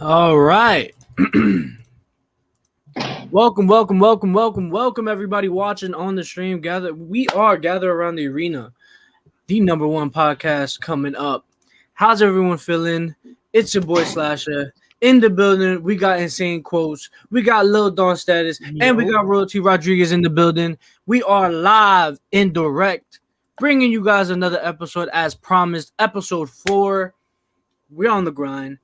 All right. welcome, everybody watching on the stream. We are gathered around the arena, the number one podcast coming up. How's everyone feeling? It's your boy Slasher in the building. We got insane quotes. We got Lil Don Status, and we got Royalty Rodriguez in the building. We are live and direct, bringing you guys another episode as promised. Episode 4. We're on the grind.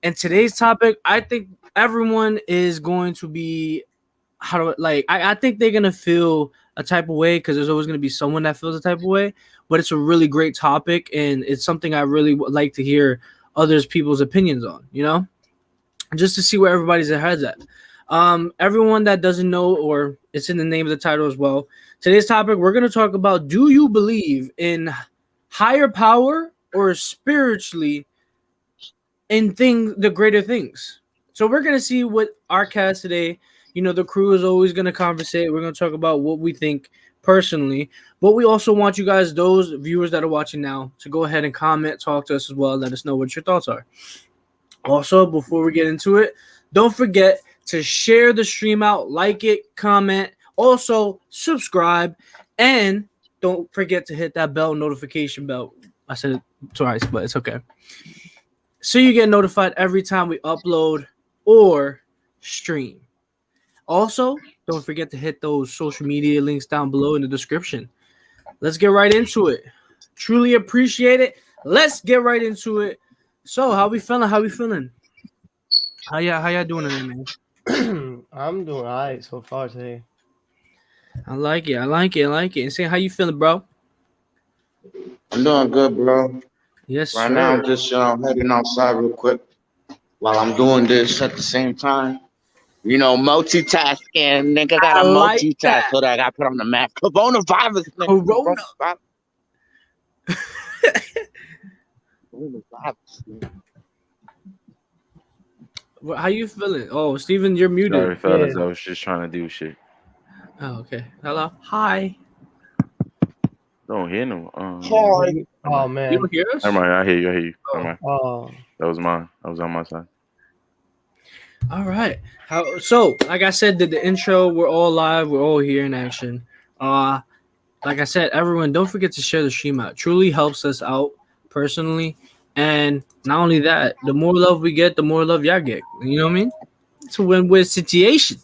And today's topic, I think everyone is going to be I think they're gonna feel a type of way because there's always gonna be someone that feels a type of way. But it's a really great topic, and it's something I really would like to hear others people's opinions on. Just to see where everybody's heads at. Everyone that doesn't know, or it's in the name of the title as well. Today's topic, we're gonna talk about: do you believe in higher power or spiritually in the greater things? So we're gonna see what our cast today. The crew is always gonna conversate. We're gonna talk about what we think personally, but we also want you guys, those viewers that are watching now, to go ahead and comment, talk to us as well. Let us know what your thoughts are. Also, before we get into it, don't forget to share the stream out, like it, comment, also subscribe, and don't forget to hit that notification bell. I said it twice, but it's okay. So you get notified every time we upload or stream. Also, don't forget to hit those social media links down below in the description. Let's get right into it. Truly appreciate it. Let's get right into it. So, how we feeling? How y'all doing today, man? I'm doing all right so far today. I like it. And say, how you feeling, bro? I'm doing good, bro. Yes, right sir. now I'm just heading outside real quick while I'm doing this at the same time. Multitasking. Nigga got to multitask so that I got to put on the mask. Coronavirus, nigga. Coronavirus. How you feeling? Oh, Steven, you're muted. Sorry, fellas. I was just trying to do shit. Oh, okay. Hello. Hi. Don't hear no. Hi. Oh, man. You don't hear us? Never mind. I hear you. Oh. That was mine. I was on my side. All right. So, like I said, did the intro. We're all live. We're all here in action. Like I said, everyone, don't forget to share the stream out. It truly helps us out personally. And not only that, the more love we get, the more love y'all get. You know what I mean? It's a win-win situation.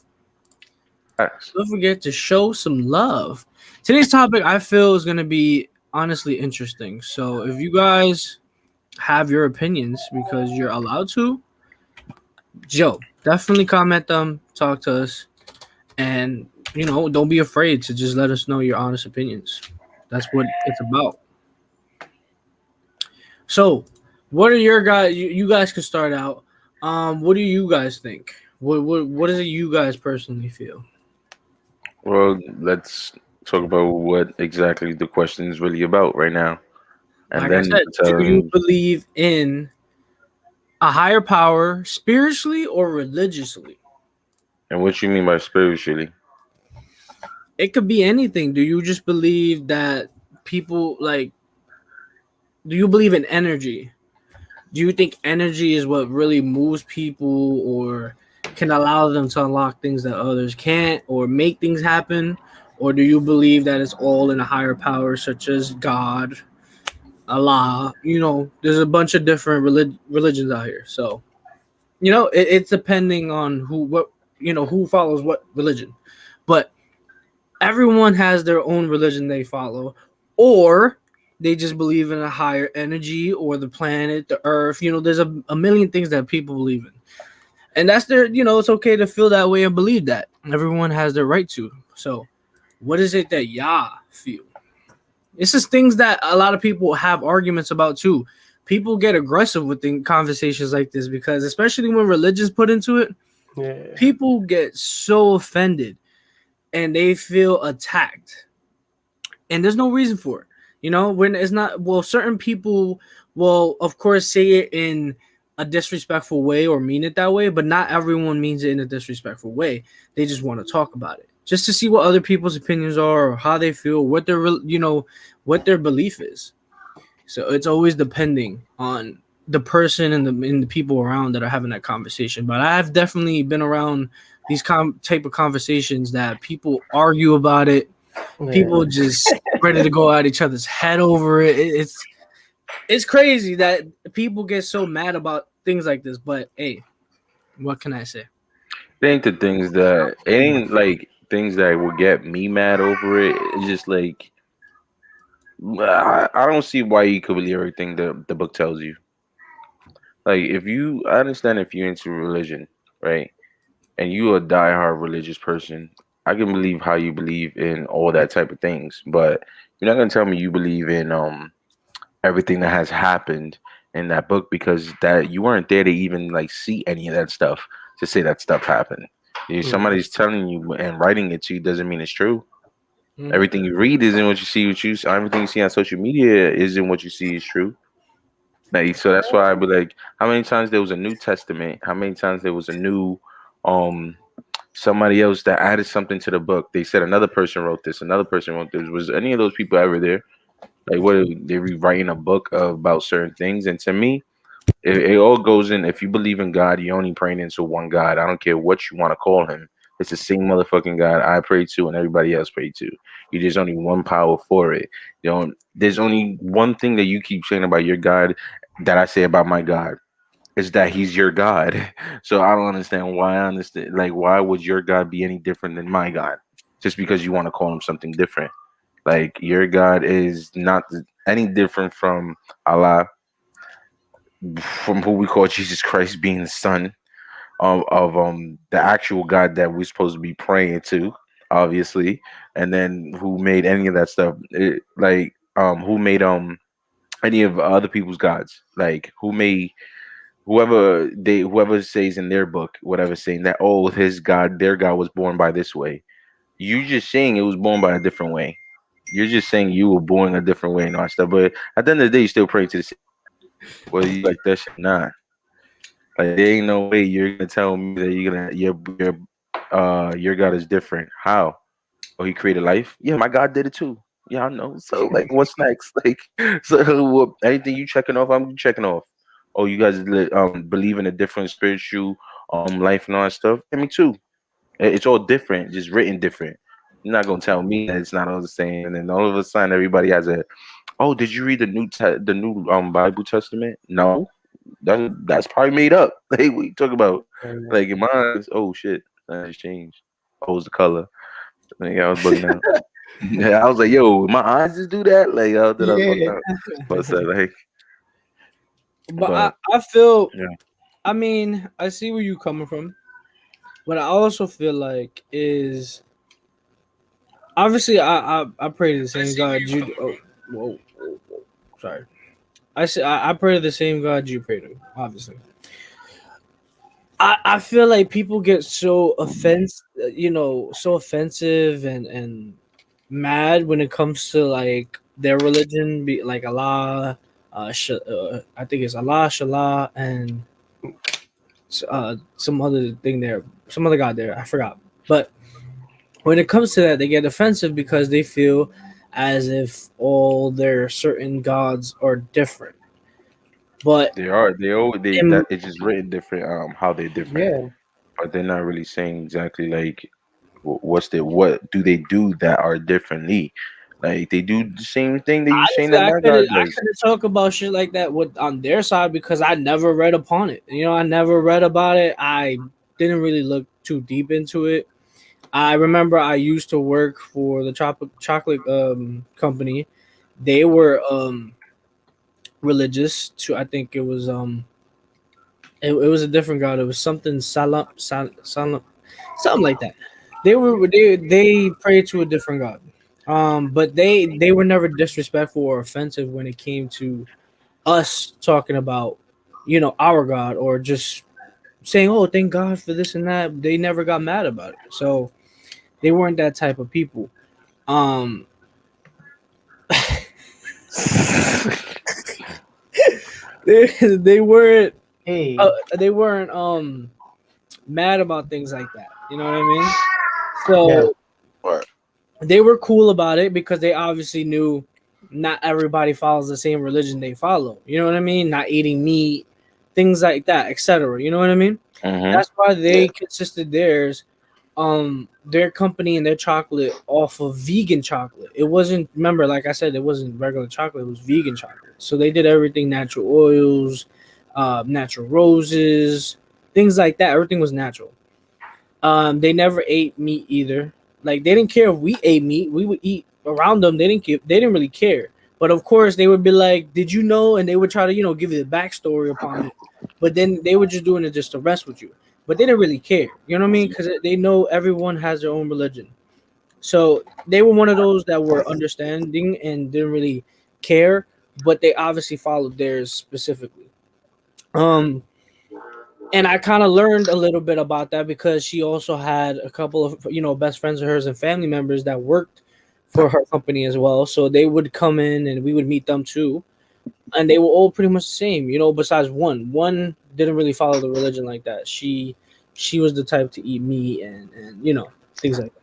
Don't forget to show some love. Today's topic, I feel, is going to be honestly interesting. So if you guys have your opinions, because you're allowed to, definitely comment them, talk to us, and don't be afraid to just let us know your honest opinions. That's what it's about. So, what are your guys? You guys can start out. What do you guys think? What is it you guys personally feel? Well, let's talk about what exactly the question is really about right now. And like then I said, do you believe in a higher power spiritually or religiously? And what you mean by spiritually? It could be anything. Do you just believe that people do you believe in energy? Do you think energy is what really moves people or can allow them to unlock things that others can't or make things happen? Or do you believe that it's all in a higher power such as God, Allah? There's a bunch of different religions out here. So, it's depending on who follows what religion. But everyone has their own religion they follow, or they just believe in a higher energy or the planet, the earth. There's a million things that people believe in. And that's it's okay to feel that way and believe that. Everyone has their right to. So what is it that y'all feel? This is things that a lot of people have arguments about too. People get aggressive with conversations like this because especially when religion's put into it, people get so offended and they feel attacked. And there's no reason for it. When it's not, certain people will, of course, say it in a disrespectful way or mean it that way, but not everyone means it in a disrespectful way. They just want to talk about it just to see what other people's opinions are or how they feel, what their belief is. So it's always depending on the person and the people around that are having that conversation. But I've definitely been around these type of conversations that people argue about it. Yeah. People just ready to go at each other's head over it. It's crazy that people get so mad about things like this. But hey, what can I say? It ain't the things that it ain't like things that will get me mad over it. It's just like I don't see why you could believe everything the book tells you. Like if you, I understand if you're into religion, right, and you a diehard religious person, I can believe how you believe in all that type of things. But you're not gonna tell me you believe in everything that has happened in that book because that you weren't there to even like see any of that stuff to say that stuff happened. If somebody's telling you and writing it to you doesn't mean it's true. Everything you read isn't what you see. Everything you see on social media isn't what you see is true. Like, so that's why I be like, how many times there was a New Testament? How many times there was a new, somebody else that added something to the book? They said another person wrote this, another person wrote this. Was any of those people ever there? Like, what they rewriting a book about certain things? And to me, it all goes in. If you believe in God, you're only praying into one God. I don't care what you want to call him. It's the same motherfucking God I pray to and everybody else pray to. There's only one power for it. There's only one thing that you keep saying about your God that I say about my God is that he's your God. So I don't understand why why would your God be any different than my God? Just because you want to call him something different. Like your God is not any different from Allah, from who we call Jesus Christ being the son of the actual God that we're supposed to be praying to, obviously, and then who made any of that stuff, who made any of other people's gods, like who made whoever says in their book, whatever, saying that his God, their God was born by this way. You just saying it was born by a different way. You're just saying you were born a different way and all that stuff. But at the end of the day, you still pray to the same. Well, you like that shit, nah. Like there ain't no way you're gonna tell me that your God is different. How? Oh, he created life? Yeah, my God did it too. Yeah, I know. So like what's next? Like so anything you checking off, I'm checking off. Oh, you guys believe in a different spiritual life and all that stuff? Yeah, me too. It's all different, just written different. You're not gonna tell me that it's not all the same. And then all of a sudden everybody has a, oh, did you read the new Bible Testament? No. That's probably made up. Like what you talking about? Like in my eyes, oh shit, that has changed. Oh, it's the color. Like I was bugging out. Yeah, I was like, yo, my eyes just do that. Like I was bugging out. But so, like, but I feel. Yeah. I mean, I see where you're coming from, but I also feel like is obviously I pray to the same God you. Oh, whoa, sorry. I pray to the same God you pray to. Obviously, I feel like people get so so offensive and mad when it comes to like their religion, be like Allah. I think it's Allah, Shallah, and some other thing there, some other God there. I forgot. But when it comes to that, they get offensive because they feel as if all their certain gods are different. But They are. That it's just written different. How they're different. Yeah. But they're not really saying exactly like what do they do that are differently. Like they do the same thing that you saying that my God I does. couldn't talk about shit like that with on their side because I never read upon it. I never read about it. I didn't really look too deep into it. I remember I used to work for the chocolate company. They were religious too. I think it was it was a different god. It was something salam something like that. They prayed to a different god. But they were never disrespectful or offensive when it came to us talking about our God or just saying, oh, thank God for this and that. They never got mad about it. So they weren't that type of people. They weren't Hey. they weren't mad about things like that. You know what I mean? So Right. they were cool about it because they obviously knew not everybody follows the same religion they follow. You know what I mean? Not eating meat, things like that, etc. You know what I mean? Mm-hmm. That's why they Yeah. consisted their company and their chocolate off of vegan chocolate. It wasn't, remember, like I said, it wasn't regular chocolate, it was vegan chocolate. So they did everything natural oils, natural roses, things like that. Everything was natural. They never ate meat either. Like they didn't care if we ate meat. We would eat around them. They didn't really care. But of course they would be like, "Did you know?" And they would try to, give you the backstory upon it. But then they were just doing it just to mess with you. But they didn't really care. You know what I mean? Because they know everyone has their own religion. So they were one of those that were understanding and didn't really care, but they obviously followed theirs specifically. Um, and I kind of learned a little bit about that because she also had a couple of best friends of hers and family members that worked for her company as well. So they would come in and we would meet them too, and they were all pretty much the same. Besides one. One didn't really follow the religion like that. She was the type to eat meat and things like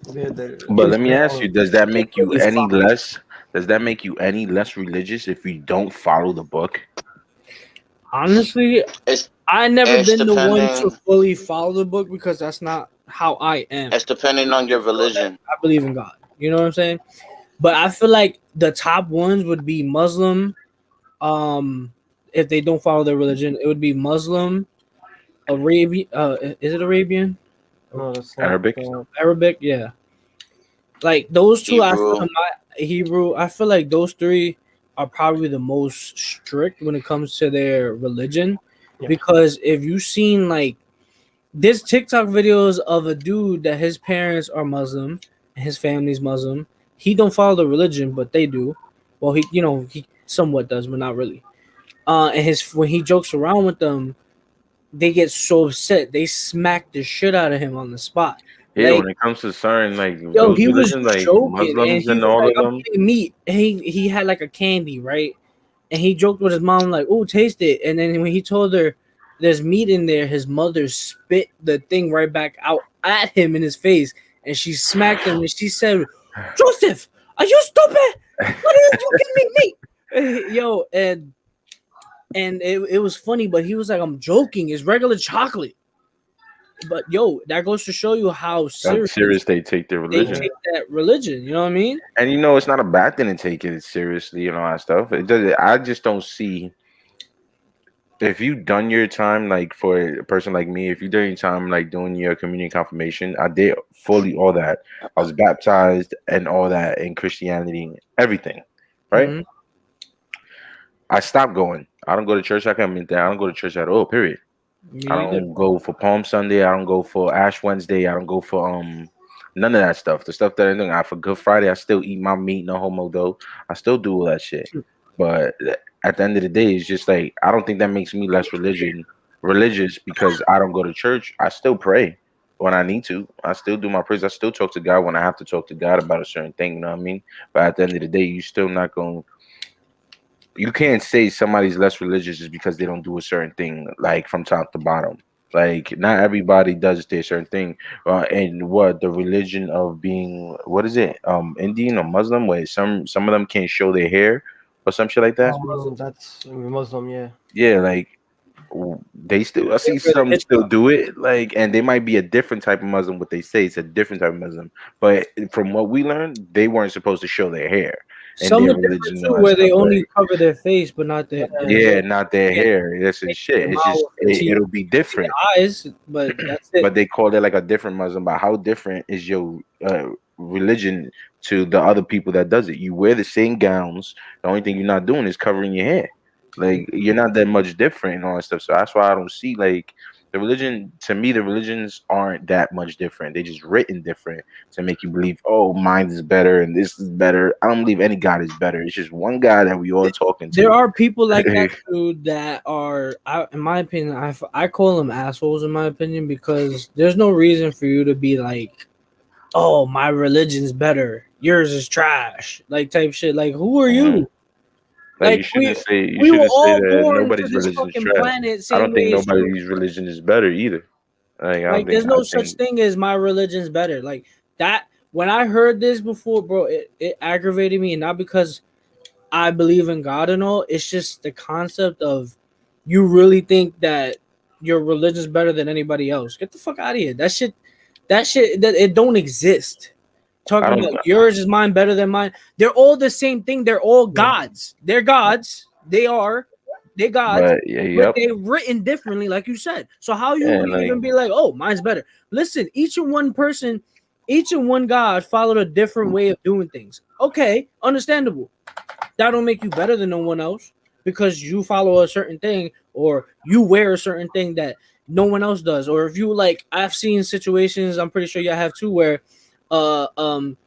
that. But let me ask you, does that make you Really any follow. less? Does that make you any less religious if you don't follow the book? Honestly, It's I never it's been the one to depending. fully follow the book because that's not how I am. It's depending on your religion. I believe in God. You know what I'm saying? But I feel like the top ones would be Muslim. If they don't follow their religion, it would be Muslim, Arabian. Is it Arabian? No, that's not. Arabic? Arabic, yeah. Like those two, I feel Hebrew. Hebrew. I feel like those three are probably the most strict when it comes to their religion, Yeah. because if you've seen like there's TikTok videos of a dude that his parents are Muslim and his family's Muslim. He don't follow the religion, but they do. Well, he somewhat does, but not really. And when he jokes around with them, they get so upset. They smack the shit out of him on the spot. Yeah, Like, when it comes to certain like yo, those he was religions, like joking, and Muslims he and was all like, of "I'm them, eating meat." And he had like a candy, right? And he joked with his mom, like, "Oh, taste it." And then when he told her there's meat in there, his mother spit the thing right back out at him in his face, and she smacked him, and she said, "Joseph, are you stupid? What are you giving me meat?" Yo, and it was funny, but he was like, "I'm joking. It's regular chocolate." But yo, that goes to show you how serious serious they take their they religion. take that religion. You know what I mean? And it's not a bad thing to take it seriously and all that stuff. It does. I just don't see if you done your time, like for a person like me, if you done your time like doing your community confirmation. I did fully all that. I was baptized and all that in Christianity, everything, right? Mhm. I stopped going. I don't go to church. I don't go to church at all. Period. Me I either. don't go for Palm Sunday. I don't go for Ash Wednesday. I don't go for none of that stuff. The stuff that I do. For Good Friday, I still eat my meat, no homo though. I still do all that shit. But at the end of the day, it's just like I don't think that makes me less religious because I don't go to church. I still pray when I need to. I still do my prayers. I still talk to God when I have to talk to God about a certain thing. You know what I mean? But at the end of the day, you still not going. You can't say somebody's less religious just because they don't do a certain thing, like from top to bottom. Like not everybody does their certain thing. And what the religion of being, what is it? Indian or Muslim, where some of them can't show their hair or some shit like that. That's Muslim, yeah. Yeah, like they still, I see some still do it, like, and they might be a different type of Muslim. What they say it's a different type of Muslim, but from what we learned, they weren't supposed to show their hair. Some are different too, where they only cover their face but not their not their hair. That's the shit. It's just it'll be different. Eyes, but that's it. But they call it like a different Muslim. But how different is your religion to the other people that does it? You wear the same gowns. The only thing you're not doing is covering your hair. Like you're not that much different and all that stuff. So that's why I don't see like the religion. To me, the religions aren't that much different. They just written different to make you believe, oh, mine is better and this is better. I don't believe any God is better. It's just one God that we all talking to. There are people like that too that are, in my opinion, I call them assholes in my opinion, because there's no reason for you to be like, oh, my religion's better, yours is trash, like type shit. Like, who are you? Like you shouldn't say we were all that born nobody's to this religion is fucking trash. planet. I don't think Same way as you. nobody's religion is better either. Like there's no such thing as my religion's better. Like that. When I heard this before, bro, it aggravated me, and not because I believe in God and all. It's just the concept of you really think that your religion's better than anybody else. Get the fuck out of here. That it don't exist. I Talking don't. about yours is mine better than mine. They're all the same thing. They're all gods. They're gods. They're gods. But yeah, But yep. they're written differently, like you said. So how you Yeah, would like even be like, oh, mine's better? Listen, each and one God followed a different way of doing things. Okay, understandable. That don't make you better than no one else because you follow a certain thing or you wear a certain thing that no one else does. Or if you like, I've seen situations, I'm pretty sure y'all have too, where uh um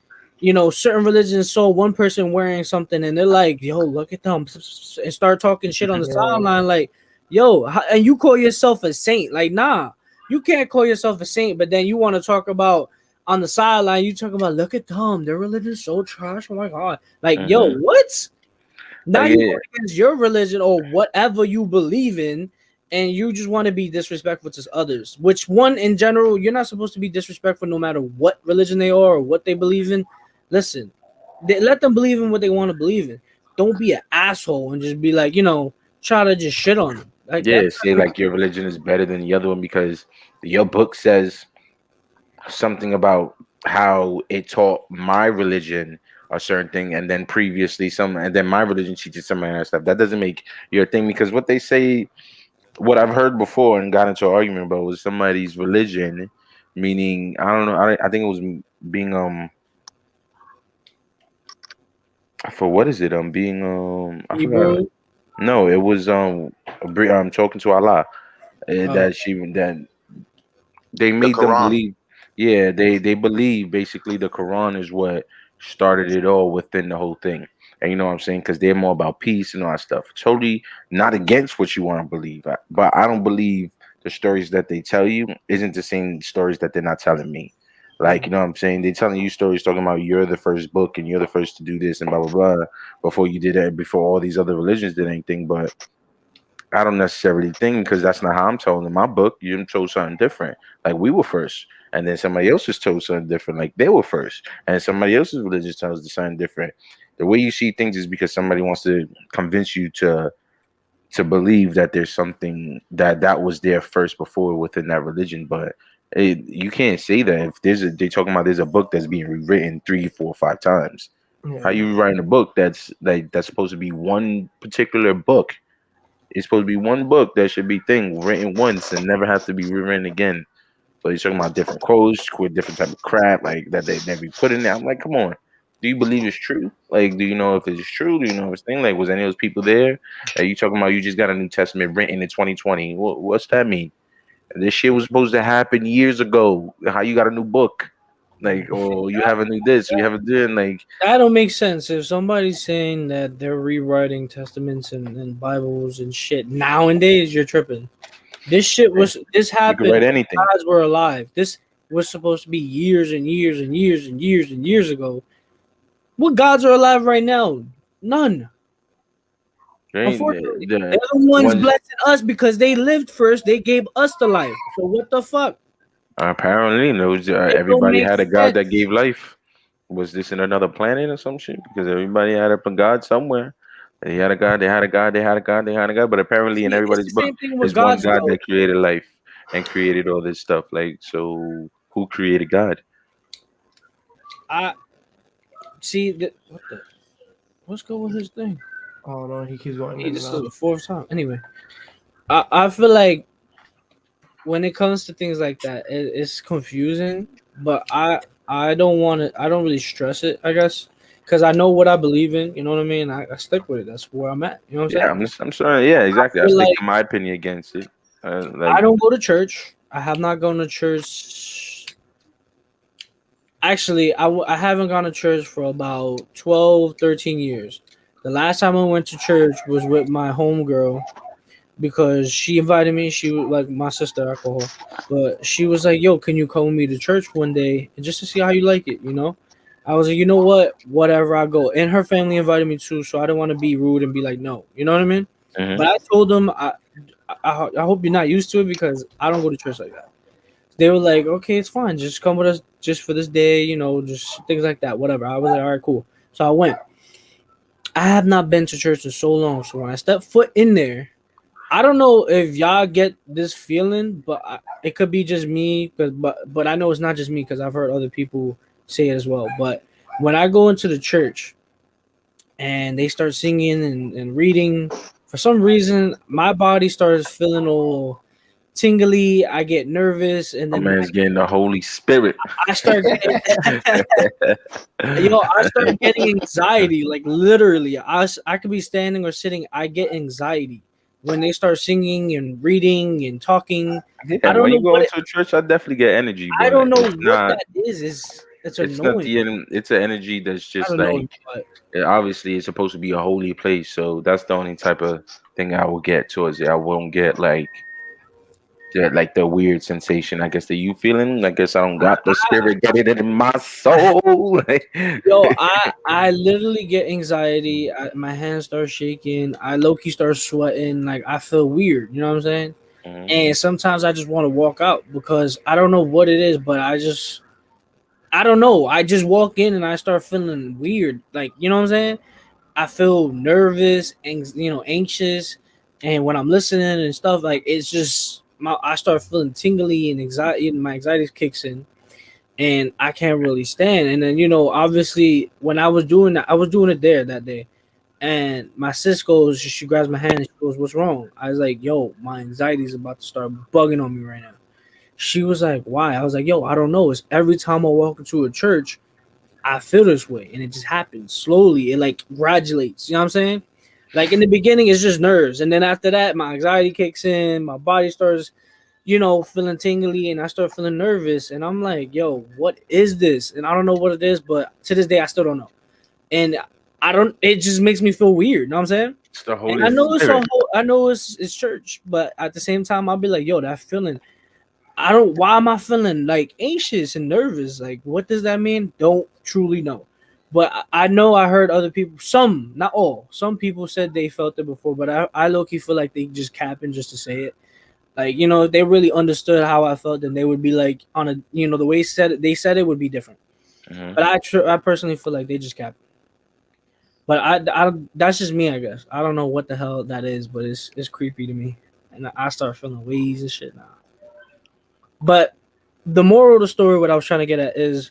certain religions saw one person wearing something and they're like, yo, look at them, and start talking shit on the sideline, like, yo, and you call yourself a saint. Like, nah, you can't call yourself a saint, but then you want to talk about on the sideline, you talk about, look at them, their religion's so trash. Oh my god. Like, yo, mhm. what? Now Like you yeah, go against your religion or whatever you believe in, and you just want to be disrespectful to others. Which one in general, you're not supposed to be disrespectful no matter what religion they are or what they believe in. Listen, let them believe in what they want to believe in. Don't be an asshole and just be like, try to just shit on them. Like that. yeah. Say like your religion is better than the other one because your book says something about how it taught my religion a certain thing, and then previously and then my religion teaches some other stuff. That doesn't make your thing because what they say, what I've heard before and got into an argument about was somebody's religion, meaning I don't know. I think it was being for what is it being I forgot. Hebrew. No, it was talking to Allah. Oh, That they The made them Quran. believe. Yeah, they believe basically the Quran is what started it all within the whole thing. And you know what I'm saying? Because they're more about peace and all that stuff. Totally not against what you want to believe, but I don't believe the stories that they tell you isn't the same stories that they're not telling me. Like, you know what I'm saying? They're telling you stories talking about you're the first book and you're the first to do this and blah blah blah before you did that, before all these other religions did anything. But I don't necessarily think because that's not how I'm told in my book. You told something different. Like we were first, and then somebody else was told something different. Like they were first, and somebody else's religion tells you something different. The way you see things is because somebody wants to convince you to believe that there's something that was there first before within that religion. But you can't say that if they're talking about there's a book that's being rewritten 3, 4, 5 times. How Yeah. you rewriting a book that's supposed to be one particular book? It's supposed to be one book that should be written once and never have to be rewritten again. But he's talking about different quotes, with different type of crap like that they be put in there. I'm like, come on. Do you believe it's true? Like, do you know if it's true? Do you know if it's thing? Like, was any of those people there? Are you talking about you just got a New Testament written in 2020? What's that mean? This shit was supposed to happen years ago. How you got a new book? Like, or you have a new this, you have a doing like that don't make sense. If somebody's saying that they're rewriting testaments and Bibles and shit nowadays, you're tripping. This you can happened write when anything. gods were alive. This was supposed to be years and years and years and years and years ago. What gods are alive right now? None. Right? Unfortunately, The they're the ones ones blessing us because they lived first. They gave us the life. So what the fuck? apparently knows It don't everybody make had a god that sense. gave life. Was this in another planet or some shit? Because everybody had a god somewhere. They had a god, they had a god, they had a god, they had a god. But apparently, in See, it's everybody's the book, same thing with there's one gods God though. that created life and created all this stuff. Like, so who created God? I see that. What's going with his thing? Oh no, he keeps going Hey, in and this is out. the fourth time. Anyway, I feel like when it comes to things like that, it's confusing. But I don't want to. I don't really stress it. I guess because I know what I believe in. You know what I mean. I stick with it. That's where I'm at. You know what I'm Yeah, saying? I'm sorry. Yeah, exactly. I Feel stick like to my opinion against it. I Like, don't go to church. I have not gone to church. Actually, I haven't gone to church for about 12, 13 years. The last time I went to church was with my homegirl because she invited me. She was like my sister, alcohol, but she was like, "Yo, can you come with me to church one day and just to see how you like it?" You know, I was like, "You know what? Whatever, I go." And her family invited me too, so I didn't want to be rude and be like, "No," you know what I mean? mhm. But I told them, I hope you're not used to it because I don't go to church like that. They were like, "Okay, it's fine. Just come with us just for this day, just things like that, whatever." I was like, "All right, cool." So I went. I have not been to church in so long. So when I step foot in there, I don't know if y'all get this feeling, but it could be just me. But I know it's not just me because I've heard other people say it as well. But when I go into the church and they start singing and reading, for some reason my body starts feeling all tingly. I get nervous, and My then man's getting the Holy Spirit. I start getting, I start getting anxiety. Like literally, I could be standing or sitting. I get anxiety when they start singing and reading and talking. Yeah, I don't when know you go what into a church, I definitely get energy, I but don't know it's what not. that is. It's It's not annoying. the. It's an energy that's I just don't know, like. but Obviously, it's supposed to be a holy place, so that's the only type of thing I will get towards it. I won't get like the weird sensation. I guess that you feeling. I guess I don't got the spirit. Get it in my soul. I literally get anxiety. My hands start shaking. I low key start sweating. Like I feel weird. You know what I'm saying? Mhm. And sometimes I just want to walk out because I don't know what it is, but I don't know. I just walk in and I start feeling weird. Like, you know what I'm saying? I feel nervous and anxious, and when I'm listening and stuff, like it's just I start feeling tingly and anxiety, and my anxiety kicks in, and I can't really stand. And then obviously, when I was doing that, I was doing it there that day, and my sis goes, she grabs my hand and she goes, "What's wrong?" I was like, "Yo, my anxiety is about to start bugging on me right now." She was like, "Why?" I was like, "Yo, I don't know. It's every time I walk into a church, I feel this way, and it just happens slowly. It like graduates. You know what I'm saying? Like in the beginning, it's just nerves, and then after that, my anxiety kicks in. My body starts, feeling tingly, and I start feeling nervous. And I'm like, "Yo, what is this?" And I don't know what it is, but to this day, I still don't know. And I don't. It just makes me feel weird. You know what I'm saying? It's the And Holy Spirit. I know it's church, but at the same time, I'll be like, "Yo, that feeling." I don't. Why am I feeling like anxious and nervous? Like, what does that mean? Don't truly know. But I know I heard other people, some, not all, some people said they felt it before, but I low key feel like they just capping just to say it. Like, if they really understood how I felt, then they would be like on a, the way they said it would be different. Mhm. But I personally feel like they just capping. But that's just me, I guess. I don't know what the hell that is, but it's creepy to me, and I start feeling ways and shit now. But the moral of the story, what I was trying to get at is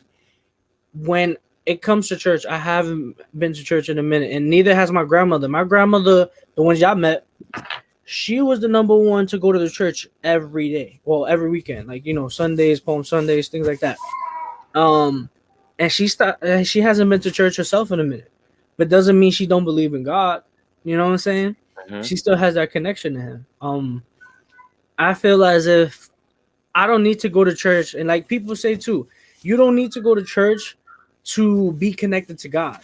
when it comes to church, I haven't been to church in a minute, and neither has my grandmother. My grandmother, the ones y'all met, she was the number one to go to the church every day, well, every weekend, like Sundays, Palm Sundays, things like that. And she hasn't been to church herself in a minute, but doesn't mean she don't believe in God. You know what I'm saying? Mhm. She still has that connection to Him. I feel as if I don't need to go to church, and like people say too, you don't need to go to church to be connected to God.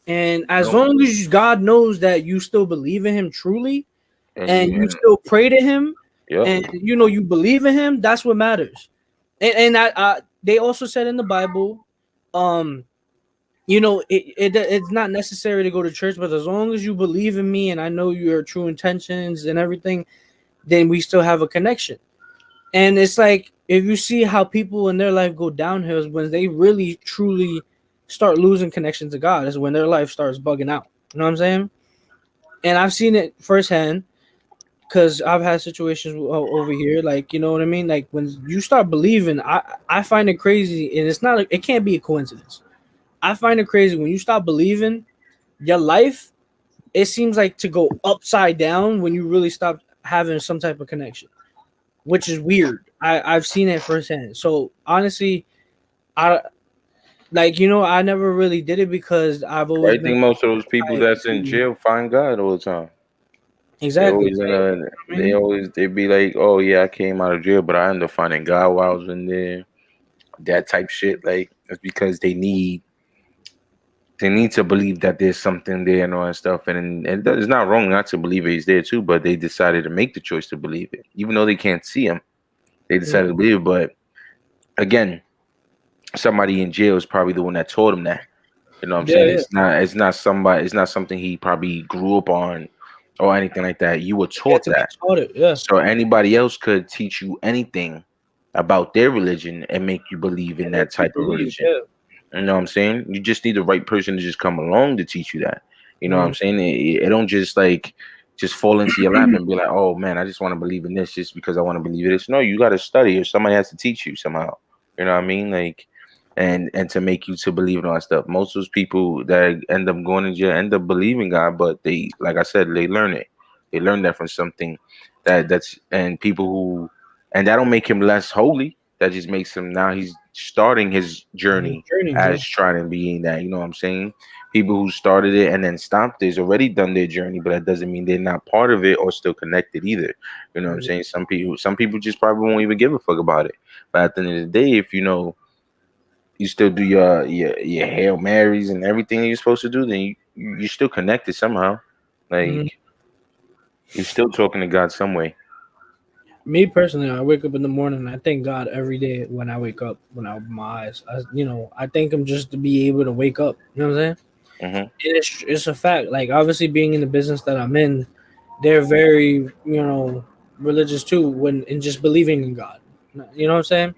And as No. long as God knows that you still believe in Him truly, And and you you and still pray to Him, yep. and you believe in Him, that's what matters. And they also said in the Bible, um, it's not necessary to go to church, but as long as you believe in me and I know your true intentions and everything, then we still have a connection. And it's like if you see how people in their life go downhill is when they really truly start losing connection to God. Is when their life starts bugging out. You know what I'm saying? And I've seen it firsthand because I've had situations over here. Like, you know what I mean? Like when you start believing, I find it crazy, and it can't be a coincidence. I find it crazy when you stop believing, your life, it seems like to go upside down when you really stop having some type of connection, which is weird. I've seen it firsthand. So honestly, I I never really did it because I've always I been think most of those people tied that's in to jail find God all the time. They exactly. always in Right? a. I They mean, always they be like, oh yeah, I came out of jail, but I ended up finding God while I was in there. That type shit. Like it's because they need to believe that there's something there and all that stuff. And it's not wrong not to believe he's there too, but they decided to make the choice to believe it, even though they can't see him. They yeah, decided to believe it. But again, somebody in jail is probably the one that taught him that. You know what I'm saying? yeah. It's not somebody. It's not something he probably grew up on or anything like that. You were You have taught to be that. taught it. Yeah, So anybody else could teach you anything about their religion and make you believe in and make that you type of believe. religion. Yeah, You know what I'm saying? You just need the right person to just come along to teach you that. You know what I'm saying? It don't just like just fall into your lap and be like, oh man, I just want to believe in this just because I want to believe in this. No, you got to study, or somebody has to teach you somehow. You know what I mean? Like, and to make you to believe in all that stuff. Most of those people that end up going to jail end up believing God, but they, like I said, they learn it. They learn that from something that's and people who, and that don't make him less holy. That just makes him, now he's starting his journey as trying to be in that. You know what I'm saying? People who started it and then stopped it has already done their journey, but that doesn't mean they're not part of it or still connected either. You know what I'm saying? Some people just probably won't even give a fuck about it. But at the end of the day, if you know you still do your Hail Marys and everything you're supposed to do, then you're still connected somehow. Like you're still talking to God some way. Me personally, I wake up in the morning and I thank God every day when I wake up, when I open my eyes. I thank him just to be able to wake up. You know what I'm saying? And it's a fact. Like, obviously, being in the business that I'm in, they're very, religious too, and just believing in God. You know what I'm saying?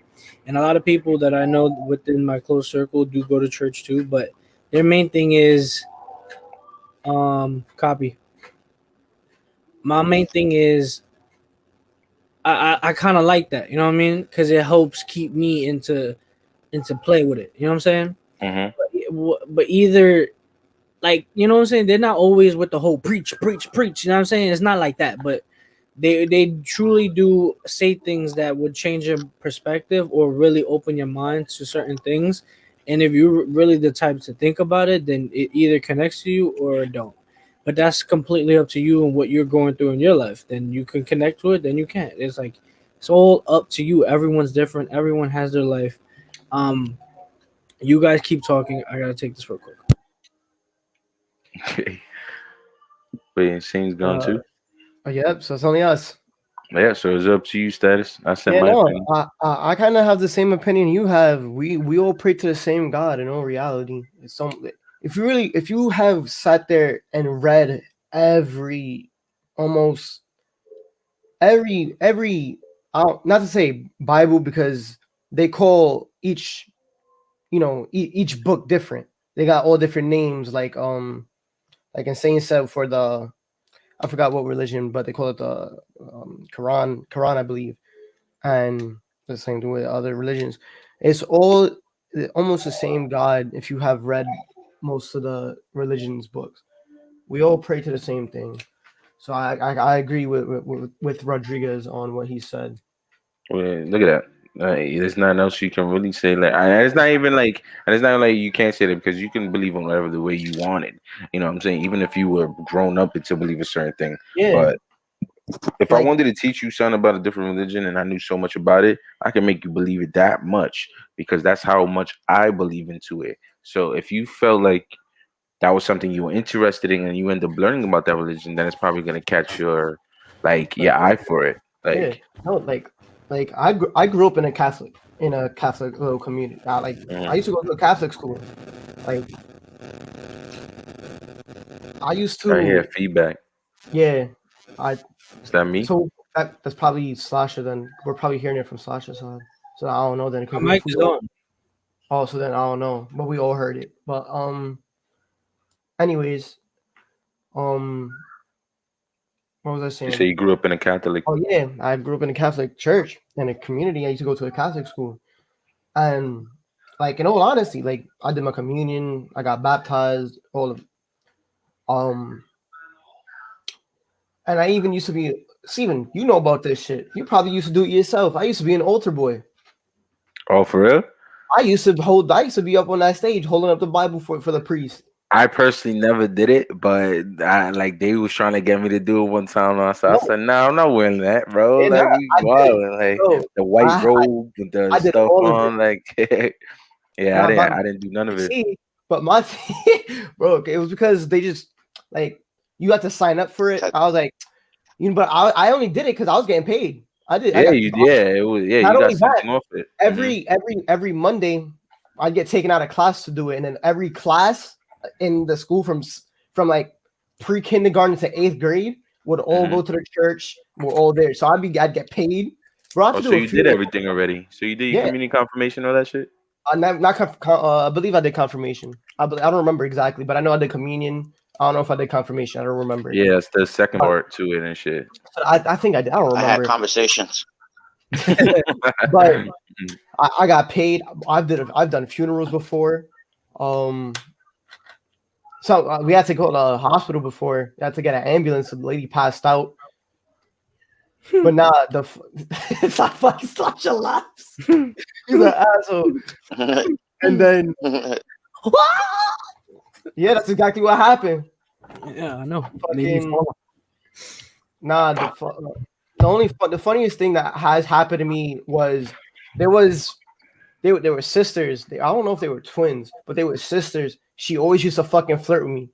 And a lot of people that I know within my close circle do go to church too, but their main thing is copy. My main thing is I kind of like that, you know what I mean? Because it helps keep me into play with it. You know what I'm saying? But either, like, you know what I'm saying? They're not always with the whole preach. You know what I'm saying? It's not like that, but they truly do say things that would change your perspective or really open your mind to certain things. And if you're really the type to think about it, then it either connects to you or it don't. But that's completely up to you and what you're going through in your life. Then you can connect to it, then you can't. It's like, it's all up to you. Everyone's different. Everyone has their life. You guys keep talking. I gotta take this real quick. Okay. Wait, Shane's gone too? Yep, so it's only us. Yeah, so it's up to you, Status. I said my opinion. I kind of have the same opinion you have. We all pray to the same God in all reality. It's if you have sat there and read almost every not to say Bible, because they call each book different. They got all different names, like Insane said for the, I forgot what religion, but they call it the Quran, I believe, and the same thing with other religions. It's all almost the same God. If you have read most of the religion's books, we all pray to the same thing. So I agree with Rodriguez on what he said. Well, look at that. There's nothing else you can really say. Like, it's not like you can't say that, because you can believe in whatever the way you want it. You know what I'm saying? Even if you were grown up to believe a certain thing. Yeah. But if I wanted to teach you something about a different religion and I knew so much about it, I can make you believe it that much, because that's how much I believe into it. So if you felt like that was something you were interested in and you end up learning about that religion, then it's probably gonna catch your eye for it. Like I grew up in a Catholic little community. I used to go to a Catholic school. Like, I used to. I hear feedback. Yeah, Is that me? So that's probably Slasher. Then we're probably hearing it from Slasher's side. So I don't know. Then it could be mic is on. Oh, so then I don't know, but we all heard it. But anyways, what was I saying? You say you grew up in a Catholic. Oh yeah, I grew up in a Catholic church in a community. I used to go to a Catholic school, and like, in all honesty, like, I did my communion, I got baptized, all of it. And I even used to be, Steven, you know about this shit. You probably used to do it yourself. I used to be an altar boy. Oh, for real? I used to be up on that stage holding up the Bible for the priest. I personally never did it, but they was trying to get me to do it one time. I said, no, I'm not wearing that, bro. The white robe with the stuff on, I didn't do none of it. See, but my thing, bro, it was because they just, like, you had to sign up for it. I was like, but I only did it because I was getting paid. You got something off it. Every Monday, I'd get taken out of class to do it, and then every class in the school from like pre-kindergarten to 8th grade would all go to the church. We're all there, so I'd get paid. Bro, so you did everything already. So you did your community confirmation, all that shit. I believe I did confirmation. I don't remember exactly, but I know I did communion. I don't know if I did confirmation. I don't remember. Yeah, it's the second part to it and shit. I think I did. I don't I had remember. conversations. But I got paid. I've done funerals before. So we had to go to the hospital before. We had to get an ambulance. The lady passed out. But nah, it's not fucking such a lapse. He's an asshole. And then yeah, that's exactly what happened. Yeah, I know. Fucking, nah, the funniest thing that has happened to me was they were sisters. I don't know if they were twins, but they were sisters. She always used to fucking flirt with me.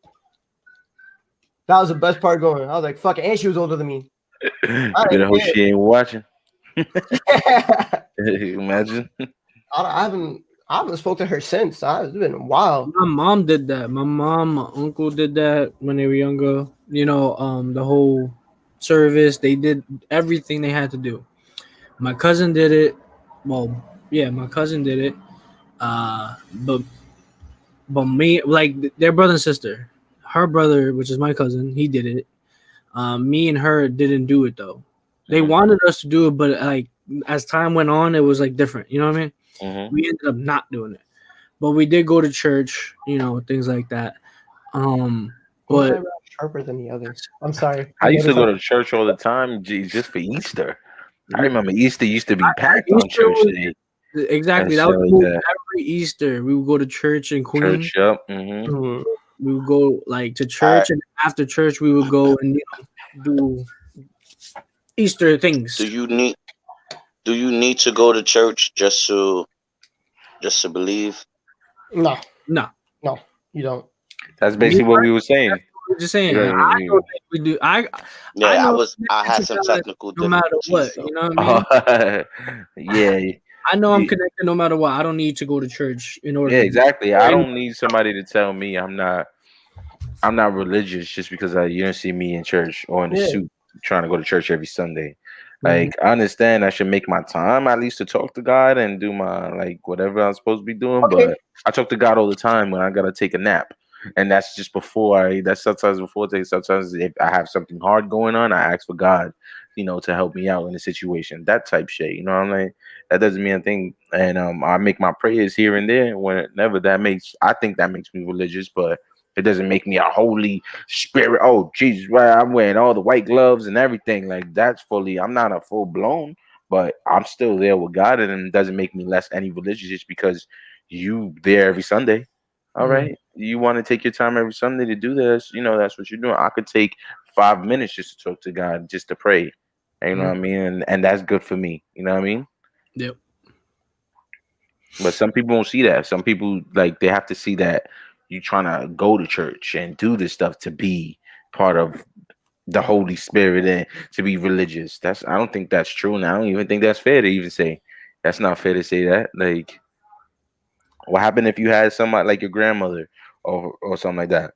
That was the best part going. I was like, fuck it. And she was older than me. You know she ain't watching. Imagine. I haven't spoke to her since. It's been a while. My mom did that. My mom, my uncle did that when they were younger. You know, the whole service, they did everything they had to do. My cousin did it. Well, yeah, my cousin did it. But me, like their brother and sister, her brother, which is my cousin, he did it. Me and her didn't do it though. They wanted us to do it, but like as time went on, it was like different. You know what I mean? Mm-hmm. We ended up not doing it, but we did go to church. You know, things like that. But sharper than the others. I'm sorry. I used to go to church all the time, just for Easter. I remember Easter used to be packed on church day. Exactly. That was every Easter. We would go to church in Queens. Church, yep. Mm-hmm. We would go like to church, and after church, we would go and do Easter things. Do you need to go to church just to believe? No, you don't. That's basically what we were saying. We're just saying. Yeah, I don't think we do. I had some technical no matter what. So. You know what I mean? Yeah. I know I'm connected no matter what. I don't need to go to church in order. Yeah, exactly. I don't need somebody to tell me I'm not religious just because you don't see me in church or in a suit trying to go to church every Sunday. Like, I understand I should make my time at least to talk to God and do my like whatever I'm supposed to be doing, but I talk to God all the time when I gotta take a nap. And that's just sometimes before I take. Sometimes if I have something hard going on, I ask for God, you know, to help me out in the situation. That type shit. You know what I'm like? That doesn't mean a thing. And I make my prayers here and there whenever I think that makes me religious, but it doesn't make me a holy spirit. Oh, Jesus, right? I'm wearing all the white gloves and everything. Like I'm not a full blown, but I'm still there with God, and it doesn't make me less any religious just because you there every Sunday. All right. You want to take your time every Sunday to do this, you know, that's what you're doing. I could take 5 minutes just to talk to God, just to pray. You know what I mean? And that's good for me. You know what I mean? Yep. But some people won't see that. Some people, like, they have to see that you trying to go to church and do this stuff to be part of the Holy Spirit and to be religious. I don't think that's true. And I don't even think that's fair to even say. That's not fair to say that. Like, what happened if you had somebody like your grandmother or something like that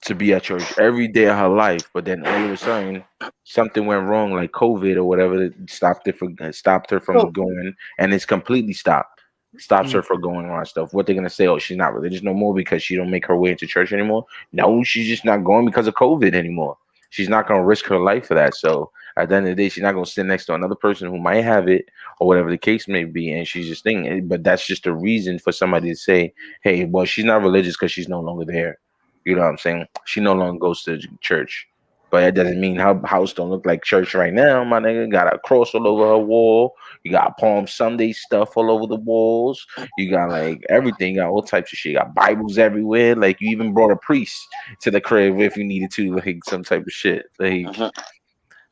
to be at church every day of her life, but then all of a sudden something went wrong, like COVID or whatever, that stopped her from going, and it's completely stops her from going on stuff. What they're gonna say? Oh, she's not religious no more because she don't make her way into church anymore. No, she's just not going because of COVID anymore. She's not gonna risk her life for that. So at the end of the day, she's not gonna sit next to another person who might have it or whatever the case may be, and she's just thinking. But that's just a reason for somebody to say, "Hey, well, she's not religious because she's no longer there." You know what I'm saying? She no longer goes to church, but it doesn't mean her house don't look like church right now. My nigga got a cross all over her wall. You got Palm Sunday stuff all over the walls. You got like everything. You got all types of shit. You got Bibles everywhere. Like you even brought a priest to the crib if you needed to, like some type of shit. Like,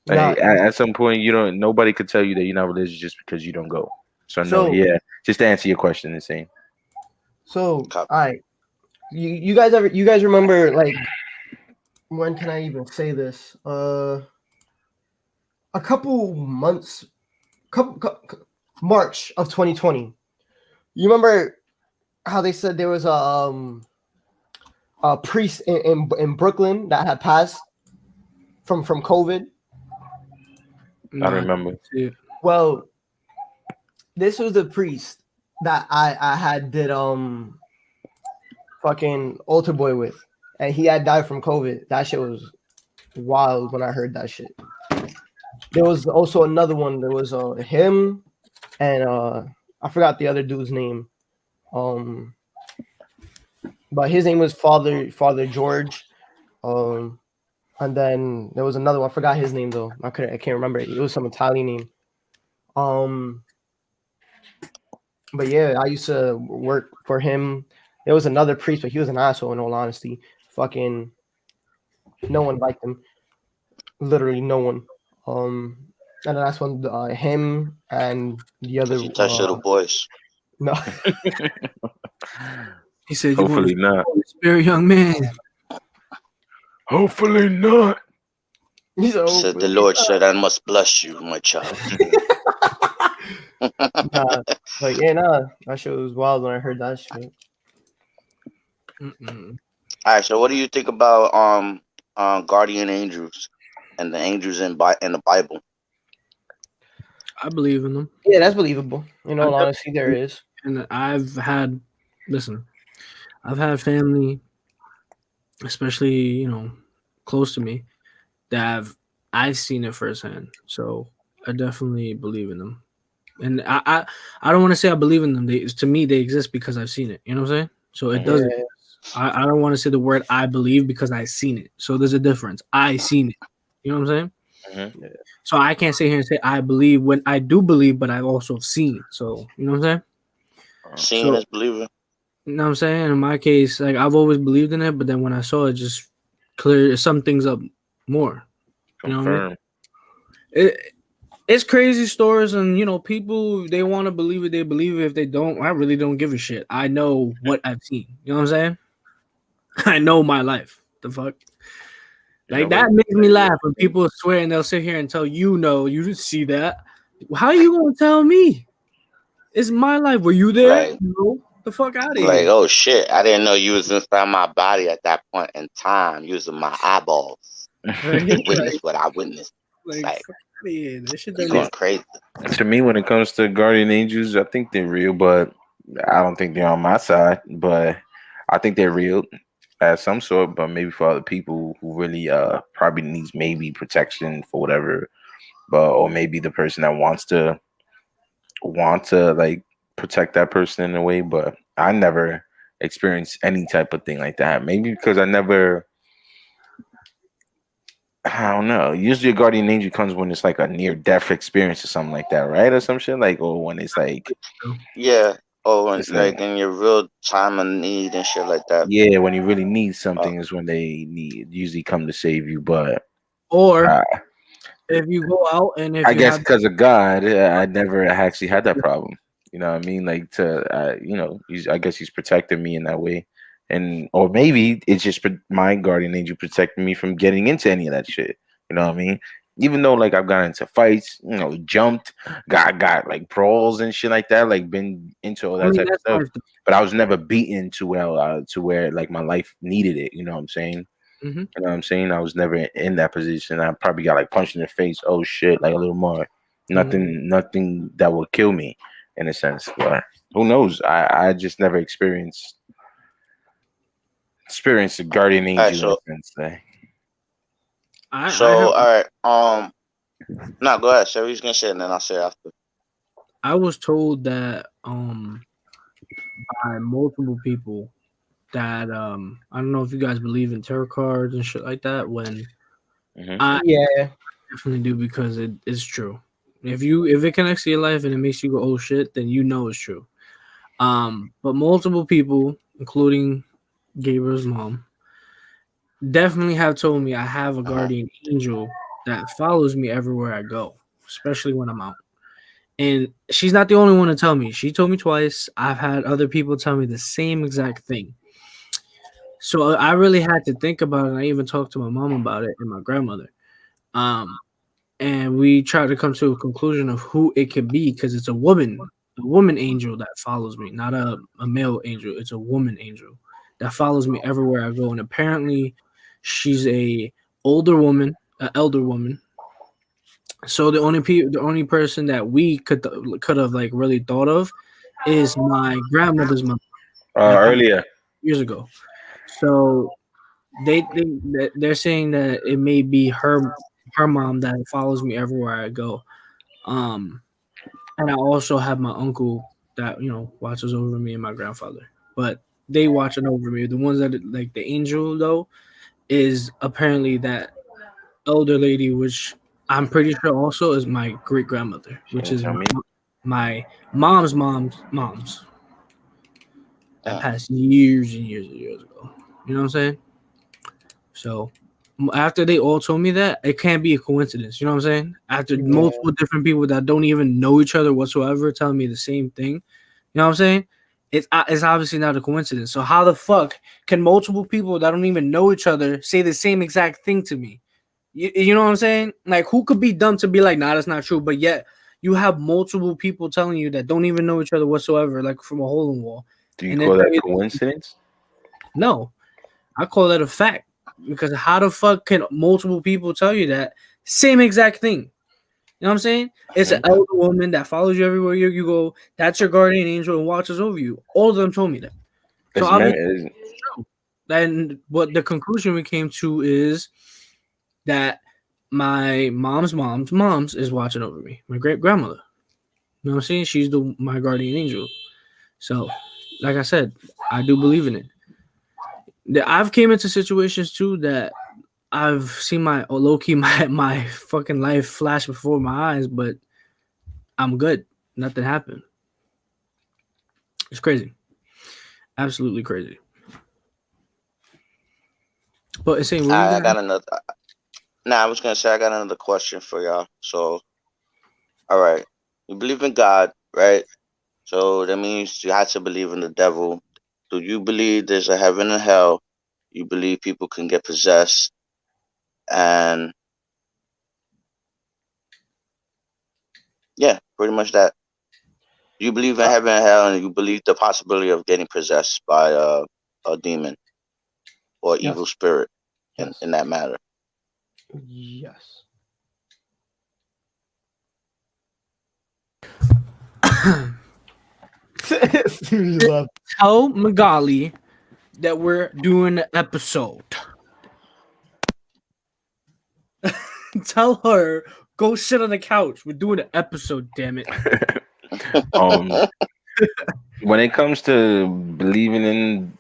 at some point, nobody could tell you that you're not religious just because you don't go. So just to answer your question, the same. So, all right. You guys remember, like, when can I even say this? A couple months, March of 2020. You remember how they said there was a priest in Brooklyn that had passed from COVID? I remember. Well, this was the priest that I had did fucking altar boy with, and he had died from COVID. That shit was wild when I heard that shit. There was also another one. There was him and I forgot the other dude's name. But his name was Father George. And then there was another one. I forgot his name though. I can't remember it. It was some Italian name. But yeah, I used to work for him. There was another priest, but he was an asshole in all honesty. Fucking no one liked him. Literally no one. And then that's when him and the other You touch little boys. no. He said, Hopefully "You not. want a very young man." Hopefully not. He said, Said the Lord said, "I must bless you, my child." Like yeah, that shit was wild when I heard that shit. Mm-mm. All right, so what do you think about guardian angels and the angels in the Bible? I believe in them, Yeah, that's believable. In all honesty, there is. and I've had family, especially close to me, that I've seen it firsthand. So I definitely believe in them, and I don't want to say I believe in them. To me, they exist because I've seen it. You know what I'm saying? So it doesn't. Yeah. I don't want to say the word I believe because I've seen it. So there's a difference. I seen it. You know what I'm saying? Mm-hmm. Yeah. So I can't sit here and say I believe when I do believe, but I've also seen. So you know what I'm saying? Seeing is believing. You know what I'm saying? In my case, like I've always believed in it, but then when I saw it, just cleared some things up more. You know what I mean? It's crazy stories, and people, they want to believe it, they believe it. If they don't, I really don't give a shit. I know what I've seen. You know what I'm saying? I know my life. The fuck? Like that makes me laugh when people swear and they'll sit here and tell you didn't see that. How are you gonna tell me? It's my life. Were you there? Right. No. The fuck out of Like, here. oh shit, I didn't know you was inside my body at that point in time, using my eyeballs to witness what I witnessed. Like, Like, fuck out of here. That shit you doesn't going crazy. To me, when it comes to guardian angels, I think they're real, but I don't think they're on my side. But I think they're real at some sort, but maybe for other people who really probably needs maybe protection for whatever, or maybe the person that want to like protect that person in a way. But I never experienced any type of thing like that. Maybe because I don't know. Usually a guardian angel comes when it's like a near death experience or something like that, right? Or some shit like, or when it's like, Yeah. Oh, and it's like in your real time of need and shit like that. yeah, when you really need something is when they usually come to save you. But Or if you go out and if I you guess have because of God, I never actually had that problem. You know what I mean? Like I guess he's protecting me in that way, or maybe it's just my guardian angel protecting me from getting into any of that shit. You know what I mean? Even though like I've gotten into fights, jumped, got like brawls and shit like that, like been into all that type of stuff. But I was never beaten to where like my life needed it. You know what I'm saying? Mm-hmm. You know what I'm saying? I was never in that position. I probably got like punched in the face. Oh shit, like a little more. Nothing that would kill me in a sense. But who knows? I just never experienced a guardian angel in a sense. All right. No, go ahead. Say what you're gonna say, and then I'll say after. I was told that by multiple people that I don't know if you guys believe in tarot cards and shit like that. When I definitely do, because it is true. If it connects to your life and it makes you go oh shit, then it's true. But multiple people, including Gabriel's mom, definitely have told me I have a guardian angel that follows me everywhere I go, especially when I'm out. And she's not the only one to tell me. She told me twice. I've had other people tell me the same exact thing. So I really had to think about it. I even talked to my mom about it and my grandmother. And we tried to come to a conclusion of who it could be, because it's a woman angel that follows me, not a male angel. It's a woman angel that follows me everywhere I go. And apparently she's an elder woman. So the only person that we could have like really thought of is my grandmother's mother. Earlier Years ago. So they're saying that it may be her mom that follows me everywhere I go. Um, and I also have my uncle that watches over me and my grandfather, but they watching over me. The ones that like the angel though is apparently that elder lady, which I'm pretty sure also is my great grandmother, You which didn't is tell me. my mom's that passed years and years and years ago. You know what I'm saying? So after they all told me that, it can't be a coincidence. You know what I'm saying? After Yeah. multiple different people that don't even know each other whatsoever telling me the same thing, you know what I'm saying? It's obviously not a coincidence. So how the fuck can multiple people that don't even know each other say the same exact thing to me? You know what I'm saying? Like, who could be dumb to be like, nah, that's not true, but yet you have multiple people telling you that don't even know each other whatsoever, like from a hole in the wall. Do you And call that then coincidence? no, I call that a fact because how the fuck can multiple people tell you that same exact thing? You know what I'm saying? It's an elder woman that follows you everywhere you go. That's your guardian angel and watches over you. All of them told me that. So It's obviously, meant. and what the conclusion we came to is that my mom's is watching over me. My great grandmother. You know what I'm saying? She's my guardian angel. So, like I said, I do believe in it. I've came into situations too that I've seen my low key my fucking life flash before my eyes, but I'm good. Nothing happened. It's crazy, absolutely crazy. But it's saying, what are you I gonna? got another. Nah, I was gonna say I got another question for y'all. So, all right, you believe in God, right? So that means you have to believe in the devil. Do you believe there's a heaven and hell? You believe people can get possessed, and yeah, pretty much that. You believe in heaven and hell, and you believe the possibility of getting possessed by a demon or Yes. evil spirit Yes. in that matter. Yes. Serious love. Tell Magali that we're doing an episode. Tell her go sit on the couch. We're doing an episode. Damn it. When it comes to believing in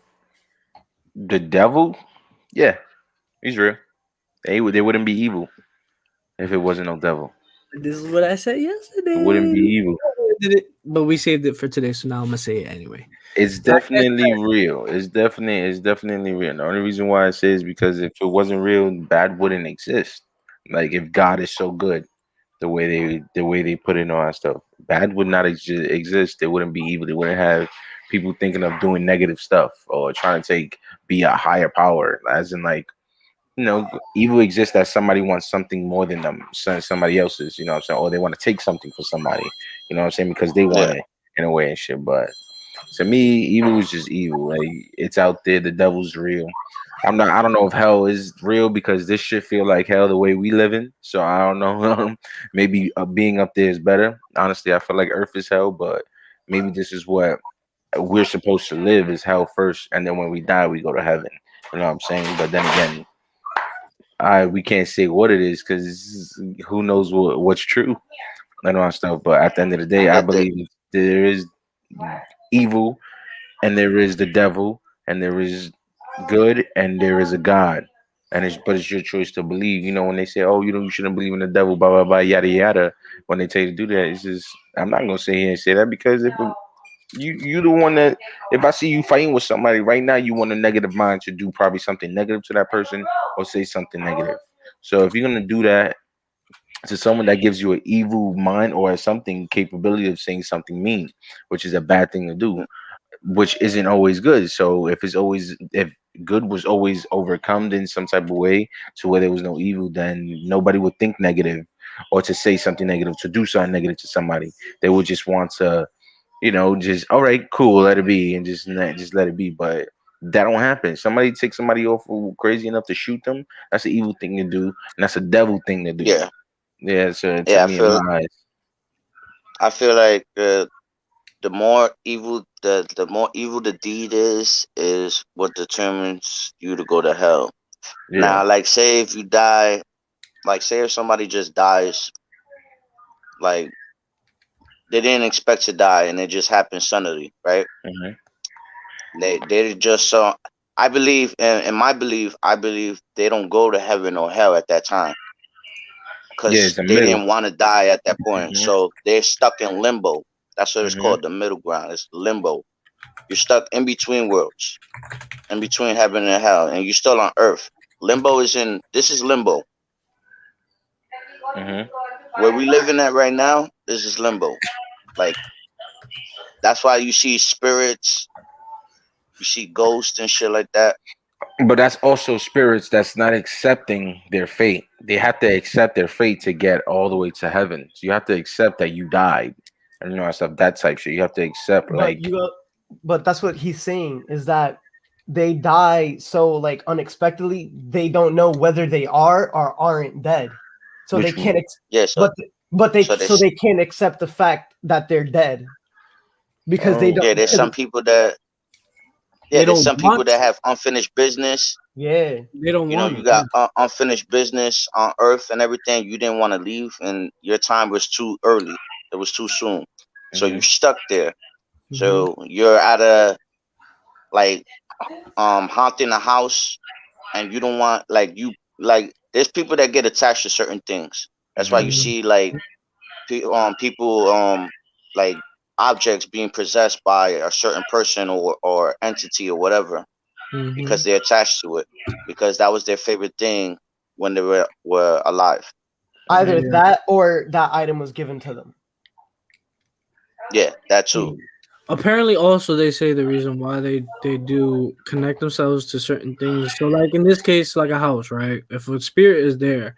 the devil, yeah, he's real. They wouldn't be evil if it wasn't no devil. This is what I said yesterday. It wouldn't be evil. But we saved it for today, so now I'm gonna say it anyway. It's definitely real. It's definitely real. The only reason why I say is because if it wasn't real, bad wouldn't exist. Like if God is so good, the way they put in all that stuff, bad would not exist. There wouldn't be evil. They wouldn't have people thinking of doing negative stuff or trying to be a higher power. As in evil exists as somebody wants something more than somebody else's. You know what I'm saying? Or they want to take something for somebody. You know what I'm saying? Because they want Yeah, it in a way and shit. But to me, evil is just evil. Like it's out there. The devil's real. I don't know if hell is real because this shit feel like hell the way we live in. So I don't know. Maybe being up there is better. Honestly, I feel like Earth is hell, but maybe this is what we're supposed to live is hell first, and then when we die, we go to heaven. You know what I'm saying? But then again, we can't say what it is because who knows what's true and all that stuff. But at the end of the day, I get that. believe there is evil and there is the devil and there is good and there is a God. But it's your choice to believe. You know, when they say, "Oh, you shouldn't believe in the devil," blah blah blah, yada yada. When they tell you to do that, it's just I'm not gonna sit here and say that because if you the one that if I see you fighting with somebody right now, you want a negative mind to do probably something negative to that person or say something negative. So if you're gonna do that to someone that gives you an evil mind or something capability of saying something mean, which is a bad thing to do, which isn't always good. So if good was always overcome in some type of way to where there was no evil, then nobody would think negative or to say something negative, to do something negative to somebody. They would just want to, just all right, cool, let it be, and just let it be. But that don't happen. Somebody takes somebody off crazy enough to shoot them. That's an evil thing to do, and that's a devil thing to do. Yeah, Yeah, so to yeah. me, in my eyes, I feel like the more evil the more evil the deed is what determines you to go to hell. Yeah. Now, like, say if you die, like, say if somebody just dies, like, they didn't expect to die and it just happened suddenly, right? They just saw. I believe, in my belief, I believe they don't go to heaven or hell at that time Yeah, because it's the they middle. didn't want to die at that point. Mhm. So they're stuck in limbo. That's what it's Mhm. called, the middle ground. It's limbo. You're stuck in between worlds, in between heaven and hell, and you're still on earth. Limbo is in. This is limbo. Mhm. Where we living at right now, this is limbo. Like, that's why you see spirits, you see ghosts and shit like that. But that's also spirits that's not accepting their fate. They have to accept their fate to get all the way to heaven. So you have to accept that you died, and stuff, that type shit. You have to accept, like, But that's what he's saying is that they die so like unexpectedly. They don't know whether they are or aren't dead, so they which can't. Yeah, so So they can't accept the fact that they're dead because they don't. yeah, there's some people that They there's don't some people want that to. have unfinished business. Yeah, They don't You know, want you to. got unfinished business on earth and everything. You didn't want to leave, and your time was too early. It was too soon. So you stuck there. So you're at a, like, haunting a house, and you don't want, like there's people that get attached to certain things. That's why you see, like, people, like, objects being possessed by a certain person or entity or whatever, because they're attached to it, because that was their favorite thing when they were alive. either Yeah. that or that item was given to them. Yeah, that too. Apparently, also they say the reason why they do connect themselves to certain things. So, like in this case, like a house, right? If a spirit is there,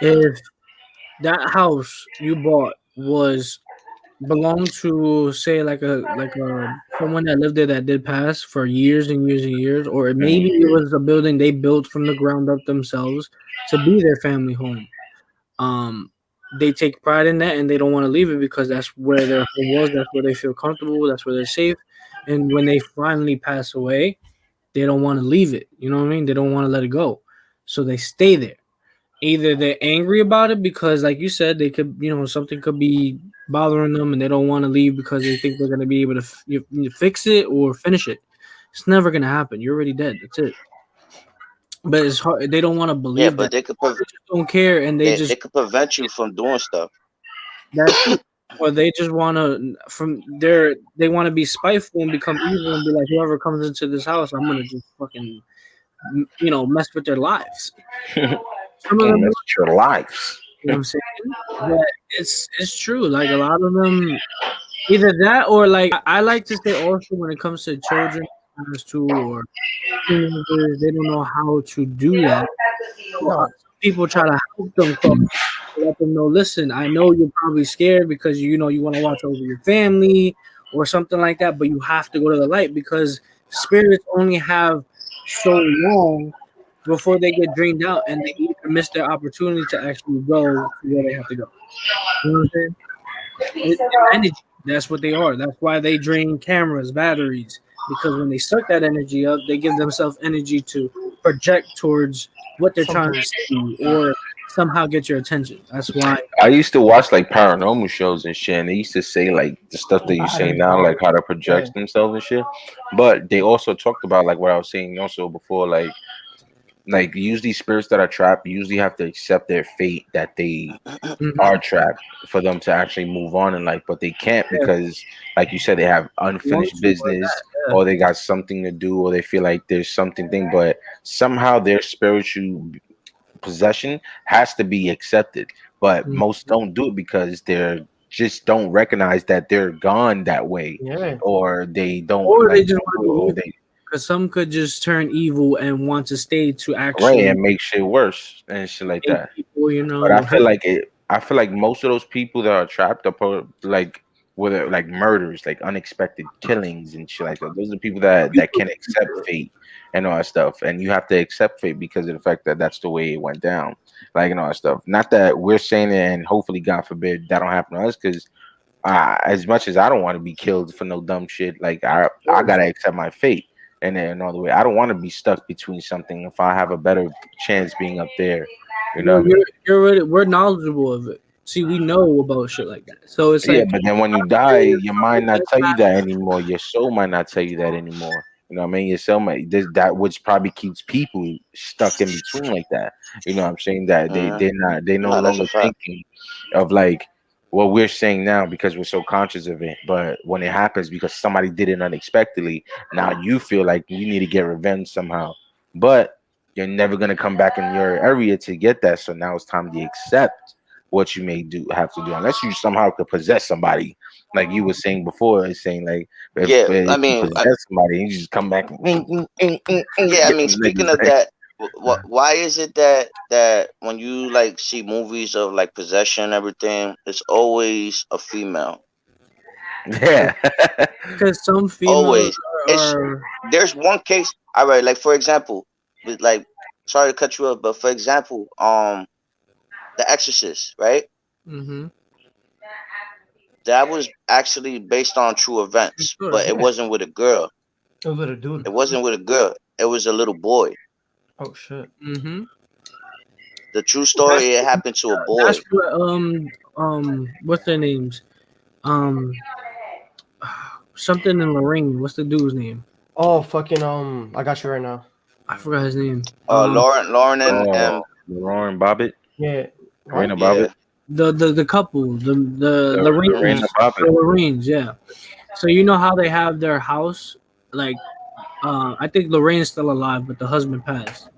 if that house you bought was belonged to, say, like a someone that lived there that did pass for years and years and years, or maybe it was a building they built from the ground up themselves to be their family home. They take pride in that and they don't want to leave it because that's where their home was, that's where they feel comfortable, that's where they're safe. And when they finally pass away, they don't want to leave it. You know what I mean? They don't want to let it go. So they stay there. Either they're angry about it because, like you said, they could, something could be bothering them and they don't want to leave because they think they're going to be able to fix it or finish it. It's never going to happen. You're already dead. That's it. But it's hard. They don't want to Yeah, believe but that. They just don't care, and they they just could prevent you from doing stuff. that too. Or they just want to they want to be spiteful and become evil and be like, whoever comes into this house, I'm gonna just fucking mess with their lives. Some of them, mess with your lives. you know what I'm saying? But it's true. Like a lot of them, either that or like I like to say also when it comes to children, too, or teenagers, they don't know how to do that. So, No. people try to help them let them know, listen, I know you're probably scared because you want to watch over your family or something like that, but you have to go to the light because spirits only have so long before they get drained out and they either miss their opportunity to actually go to where they have to go. You know what I'm saying? It's energy. That's what they are. That's why they drain cameras, batteries, because when they suck that energy up, they give themselves energy to project towards what they're trying to see or somehow get your attention. That's why I used to watch like paranormal shows and shit, and they used to say like the stuff that you say now, like how to project themselves and shit. But they also talked about like what I was saying also before, like usually spirits that are trapped usually have to accept their fate that they are trapped for them to actually move on in life, but they can't because, like you said, they have unfinished business or they got something to do or they feel like there's something thing, but somehow their spiritual possession has to be accepted. But most don't do it because they're just don't recognize that they're gone that way, or they don't, or they just want to because some could just turn evil and want to stay to actually and make shit worse and shit like that. People, but I feel like most of those people that are trapped are like whether like murders, like unexpected killings and shit like that. Those are people that can't accept fate and all that stuff. And you have to accept fate because of the fact that that's the way it went down, like and all that stuff. Not that we're saying it, and hopefully, God forbid, that don't happen to us. Because as much as I don't want to be killed for no dumb shit, like I gotta accept my fate. and then all the way. I don't want to be stuck between something if I have a better chance being up there. You know what I mean? We're knowledgeable of it. See, we know about shit like that. So it's like, Yeah, but then when you die, your mind not tell you that anymore. Your soul might not tell you that anymore. You know what I mean? Your soul might that which probably keeps people stuck in between like that. You know what I'm saying? That they're no longer thinking of like what we're saying now because we're so conscious of it. But when it happens because somebody did it unexpectedly, now you feel like you need to get revenge somehow. But you're never gonna come back in your area to get that. So now it's time to accept what you may have to do, unless you somehow could possess somebody, like you were saying before, saying like if I mean, you possess somebody, you just come back. yeah, I mean, speaking of that, why is it that when you like see movies of like possession and everything, it's always a female? Yeah, because some females Always. are. There's one case. All right, like for example, with like, sorry to cut you off, but for example, The Exorcist, right? Mm-hmm. That was actually based on true events, Sure, but it yeah. wasn't with a girl. It was a dude. It wasn't with a girl. It was a little boy. Oh shit. Mm-hmm. The true story, it happened to a boy. That's what what's their names? Something in Lorraine. What's the dude's name? Oh fucking I got you right now. I forgot his name. Lauren and Lauren Bobbitt, Yeah. Lorena yeah. Bobbitt, The couple, the Lorenes, Lorena Bobbitt. the Lorenes, yeah. So you know how they have their house, like I think Lorraine's still alive, but the husband passed.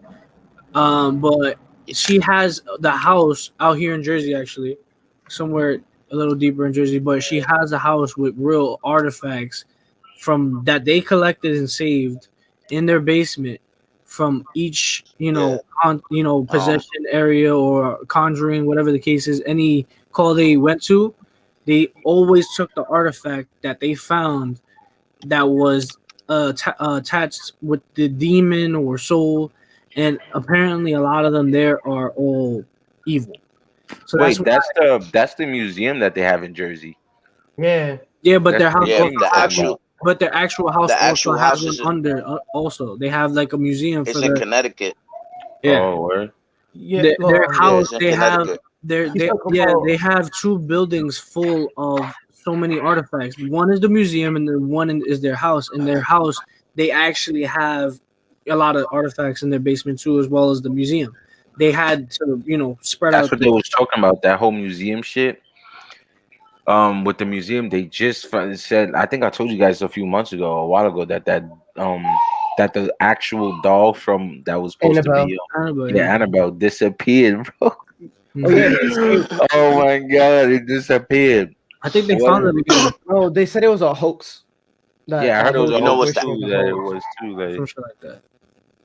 But she has the house out here in Jersey, actually, somewhere a little deeper in Jersey. But she has a house with real artifacts from that they collected and saved in their basement from each, possession area or conjuring, whatever the case is. Any call they went to, they always took the artifact that they found that was attached with the demon or soul, and apparently a lot of them there are all evil. So Wait, that's the museum that they have in Jersey. Yeah. yeah, but their house, Yeah, also the has actual one. But their actual house the actual also house has is one under. Also, they have like a museum for it's in their Connecticut. yeah. Oh, word. Yeah. Their Yeah, house, it's in they have Connecticut. they have two buildings full of so many artifacts. One is the museum, and then is their house. In their house, they actually have a lot of artifacts in their basement too, as well as the museum. They had to, spread That's out. what they was talking about. That whole museum shit. With the museum, they just said. I think I told you guys a few months ago, a while ago, that the actual doll from that was supposed to be Annabelle disappeared, bro. Oh yeah. Oh my god, it disappeared. I think they found it again. No, they said it was a hoax. Yeah, I heard it was a You know hoax what's too. That it was too. Like, Some shit like that.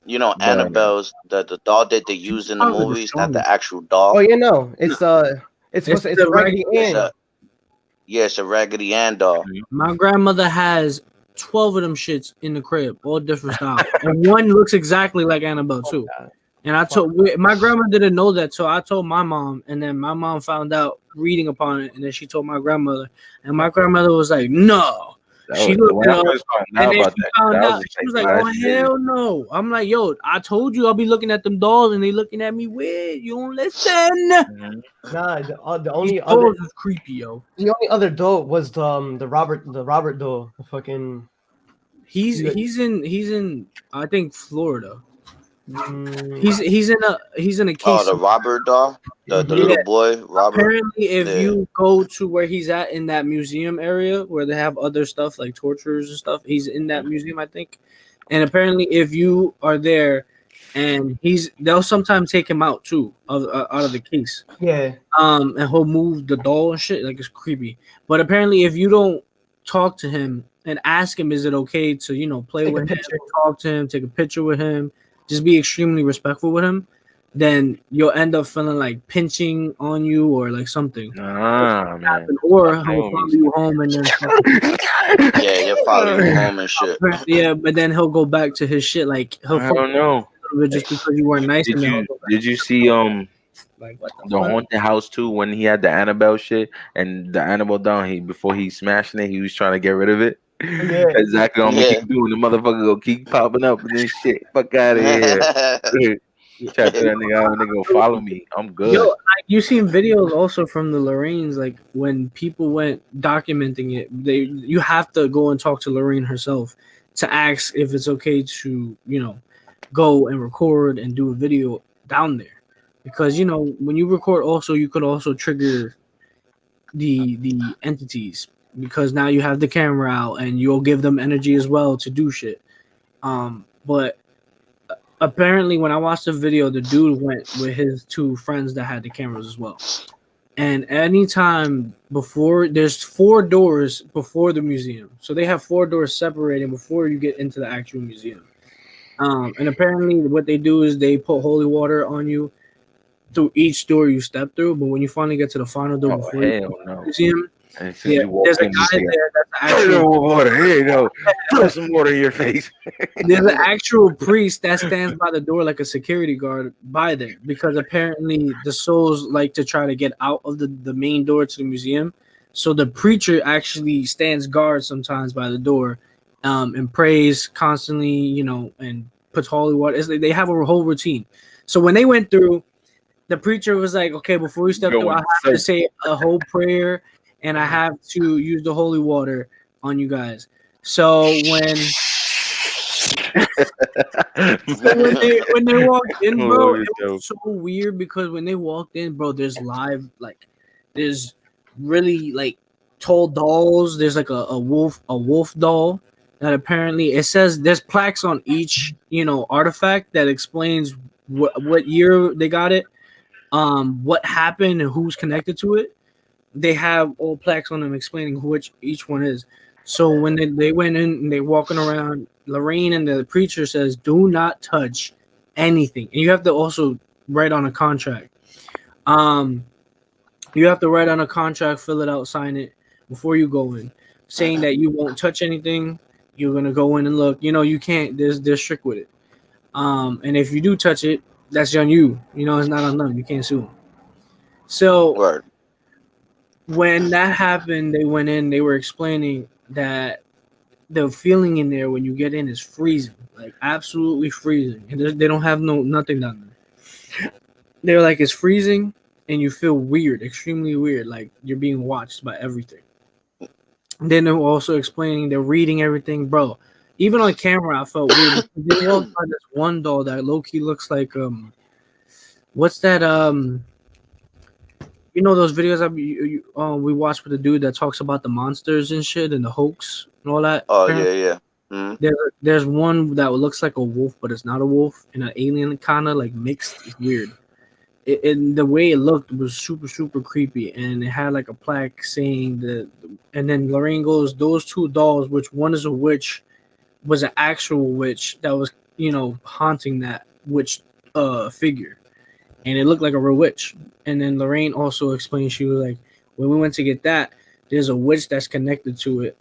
You know, But- Annabelle's the doll that they use in the probably the movies, not the strongest. actual doll. Oh yeah, no. It's it's It's a the Raggedy It's Ann. it's a Raggedy Ann doll. My grandmother has 12 of them shits in the crib, all different styles, and one looks exactly like Annabelle too. And I told my grandma didn't know that, so I told my mom, and then my mom found out reading upon it, and then she told my grandmother, and my grandmother was like, "No." She looked when it I up, first found out and then about she that, found that out. was She was like, "Oh hell no!" I'm like, "Yo, I told you I'll be looking at them dolls, and they looking at me weird. You don't listen." Nah, the These only other dolls is creepy, yo. the only other doll was the Robert doll. The fucking He's in I think Florida. He's in a case. Oh, the Robert doll, the Yeah. little boy Robert. Apparently, if Yeah. you go to where he's at in that museum area where they have other stuff like torturers and stuff, he's in that museum, I think. And apparently, if you are there, and they'll sometimes take him out too out of the case. yeah. And he'll move the doll and shit, like it's creepy. But apparently, if you don't talk to him and ask him, is it okay to play Take a with him, picture. talk to him, take a picture with him, just be extremely respectful with him, then you'll end up feeling like pinching on you or like something. Man. Or he'll follow you home and then Yeah, you'll follow you home and shit. yeah, but then he'll go back to his shit. Like he'll I fuck don't know. you just because you weren't nice enough. Did you see Like what the haunted house too when he had the Annabelle shit and the Annabelle doll? Before he smashing it, he was trying to get rid of it. Yeah. Exactly. I'm gonna Yeah. keep doing. The motherfucker gonna keep popping up and then shit. Fuck out of here. Try to throw that nigga out and they gonna follow me. I'm good. Yo, like you seen videos also from the Lorraines, like when people went documenting it, you have to go and talk to Lorraine herself to ask if it's okay to, go and record and do a video down there. Because when you record also you could also trigger the entities because now you have the camera out and you'll give them energy as well to do shit. But apparently when I watched the video, the dude went with his two friends that had the cameras as well. And anytime before, there's 4 doors before the museum. So they have 4 doors separating before you get into the actual museum. And apparently what they do is they put holy water on you through each door you step through. But when you finally get to the final door before you hell go to no. the museum, And as soon as yeah, you walk there's a in, guy you there that's Throw actual water. Here you go. Throw some water in your face. there's an actual priest that stands by the door like a security guard by there because apparently the souls like to try to get out of the main door to the museum. So the preacher actually stands guard sometimes by the door and prays constantly, and puts holy water. It's like they have a whole routine. So when they went through, the preacher was like, okay, before you step through, I have to say a whole prayer and I have to use the holy water on you guys. So when they walked in, bro, it was so weird because when they walked in, bro, there's really like tall dolls. There's like a wolf doll that apparently it says there's plaques on each artifact that explains what year they got it, what happened and who's connected to it. They have all plaques on them explaining which each one is. So when they went in and they walking around, Lorraine and the preacher says, "Do not touch anything," and you have to also write on a contract. You have to write on a contract, fill it out, sign it before you go in, saying that you won't touch anything. You're gonna go in and look. You can't. They're strict with it. And if you do touch it, that's on you. It's not on them. You can't sue them. So Word. when that happened, they went in. They were explaining that the feeling in there when you get in is freezing, like absolutely freezing, and they don't have nothing down there. They're like it's freezing, and you feel weird, extremely weird, like you're being watched by everything. And then they're also explaining they're reading everything, bro. Even on camera, I felt weird. They walked by this one doll that low key looks like what's that those videos we watched with the dude that talks about the monsters and shit and the hoax and all that. Oh yeah. Mm-hmm. There's one that looks like a wolf, but it's not a wolf, and an alien kind of like mixed. It's weird. And the way it looked was super super creepy, and it had like a plaque saying that. And then Lorraine goes, "Those 2 dolls, which one is a witch, was an actual witch that was haunting that witch figure." And it looked like a real witch. And then Lorraine also explained, she was like, when we went to get that, there's a witch that's connected to it.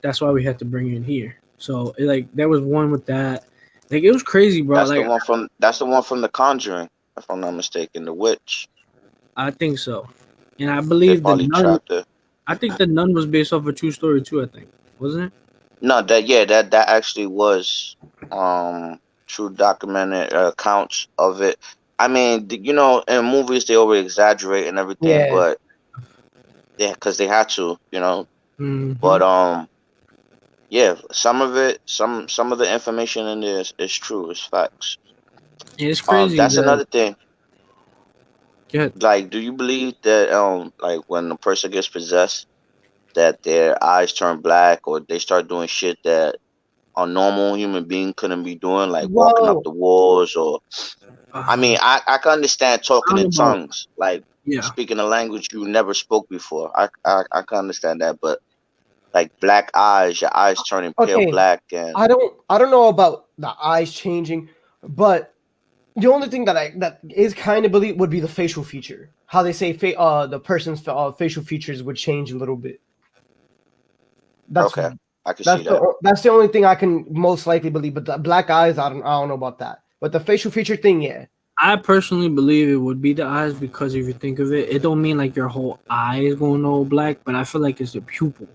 That's why we had to bring it in here. So there was one with that. Like it was crazy, bro. That's the one from The Conjuring, if I'm not mistaken, the witch. I think so. And I believe the nun. I think the nun was based off a true story too. I think, wasn't it? No, that actually was true documented accounts of it. I mean, in movies they always exaggerate and everything, but because they had to, Mm-hmm. But some of it, some of the information in there is true, it's facts. It's crazy. That's another thing. Yeah. Like, do you believe that like when a person gets possessed, that their eyes turn black or they start doing shit that a normal human being couldn't be doing, like walking up the walls or I mean, I can understand talking in tongues, like speaking a language you never spoke before. I can understand that, but like black eyes, your eyes turning pale black, and I don't know about the eyes changing, but the only thing that is kind of believed would be the facial feature. How they say the person's facial features would change a little bit. That's okay. I can see that. That's the only thing I can most likely believe. But the black eyes, I don't know about that. But the facial feature thing, yeah. I personally believe it would be the eyes because if you think of it, it don't mean like your whole eye is going all black, but I feel like it's the pupil.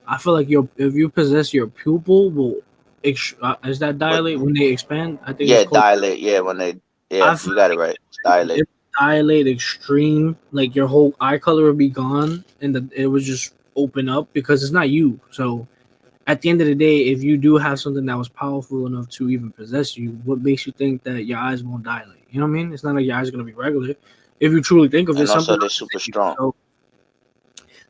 I feel like if you possess your pupil will is that But dilate when they expand? I think it's yeah, called. dilate. Yeah, when they I yeah, feel you got it right. It's dilate. if dilate extreme, like your whole eye color would be gone, and it would just open up because it's not you. So at the end of the day, if you do have something that was powerful enough to even possess you, what makes you think that your eyes won't dilate? You know what I mean? It's not like your eyes are gonna be regular. If you truly think of it, And something also they're else is super in you. strong. So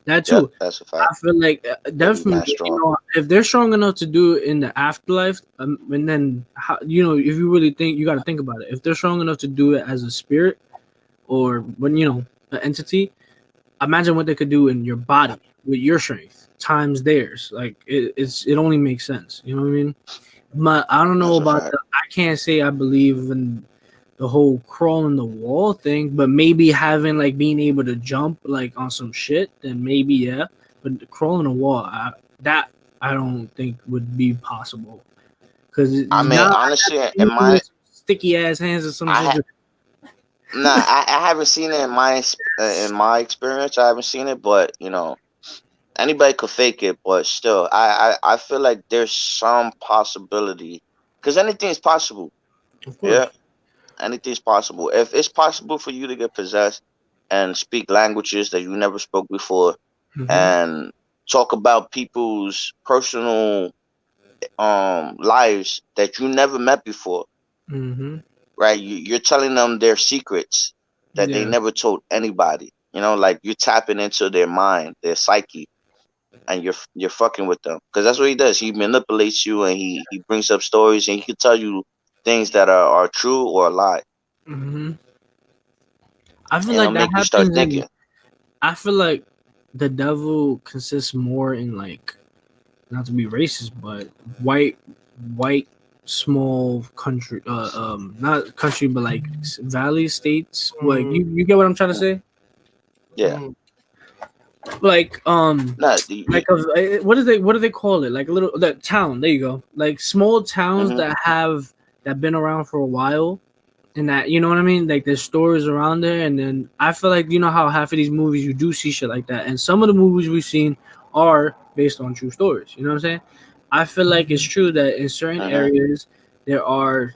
that Yep, too. that's a I fact. feel like They be mad definitely, strong. if they're strong enough to do it in the afterlife, and then how, if you really think, you got to think about it. If they're strong enough to do it as a spirit or when an entity, imagine what they could do in your body with your strength times theirs. Like it only makes sense. You know what I mean? But I don't know That's a about fact. I can't say I believe in the whole crawling the wall thing, but maybe having like being able to jump like on some shit, then maybe yeah. But crawling a wall, that I don't think would be possible because I mean, now honestly, you with sticky ass hands or some I shit. ha- I haven't seen it in my experience. I haven't seen it, but anybody could fake it. But still, I feel like there's some possibility because anything is possible. Of Yeah, course. anything's possible. If it's possible for you to get possessed and speak languages that you never spoke before, Hmm. and talk about people's personal lives that you never met before, Hmm. right? You're telling them their secrets that they Yeah. never told anybody. Like you're tapping into their mind, their psyche, and you're fucking with them because that's what he does. He manipulates you, and he brings up stories, and he can tell you things that are true or a lie, Hmm. I feel and like it'll that make you start happens in. thinking. I feel like the devil consists more in like, not to be racist, but white, white, small country, not country, but like valley states. Like Mm, you get what I'm trying to say? Yeah, mm. Like no, like what do they call it? Like a little that town. There you go. Like small towns hmm that been around for a while. And that, you know what I mean? Like there's stories around there, and then I feel like how half of these movies you do see shit like that, and some of the movies we've seen are based on true stories. You know what I'm saying? I feel like it's true that in certain hmm areas there are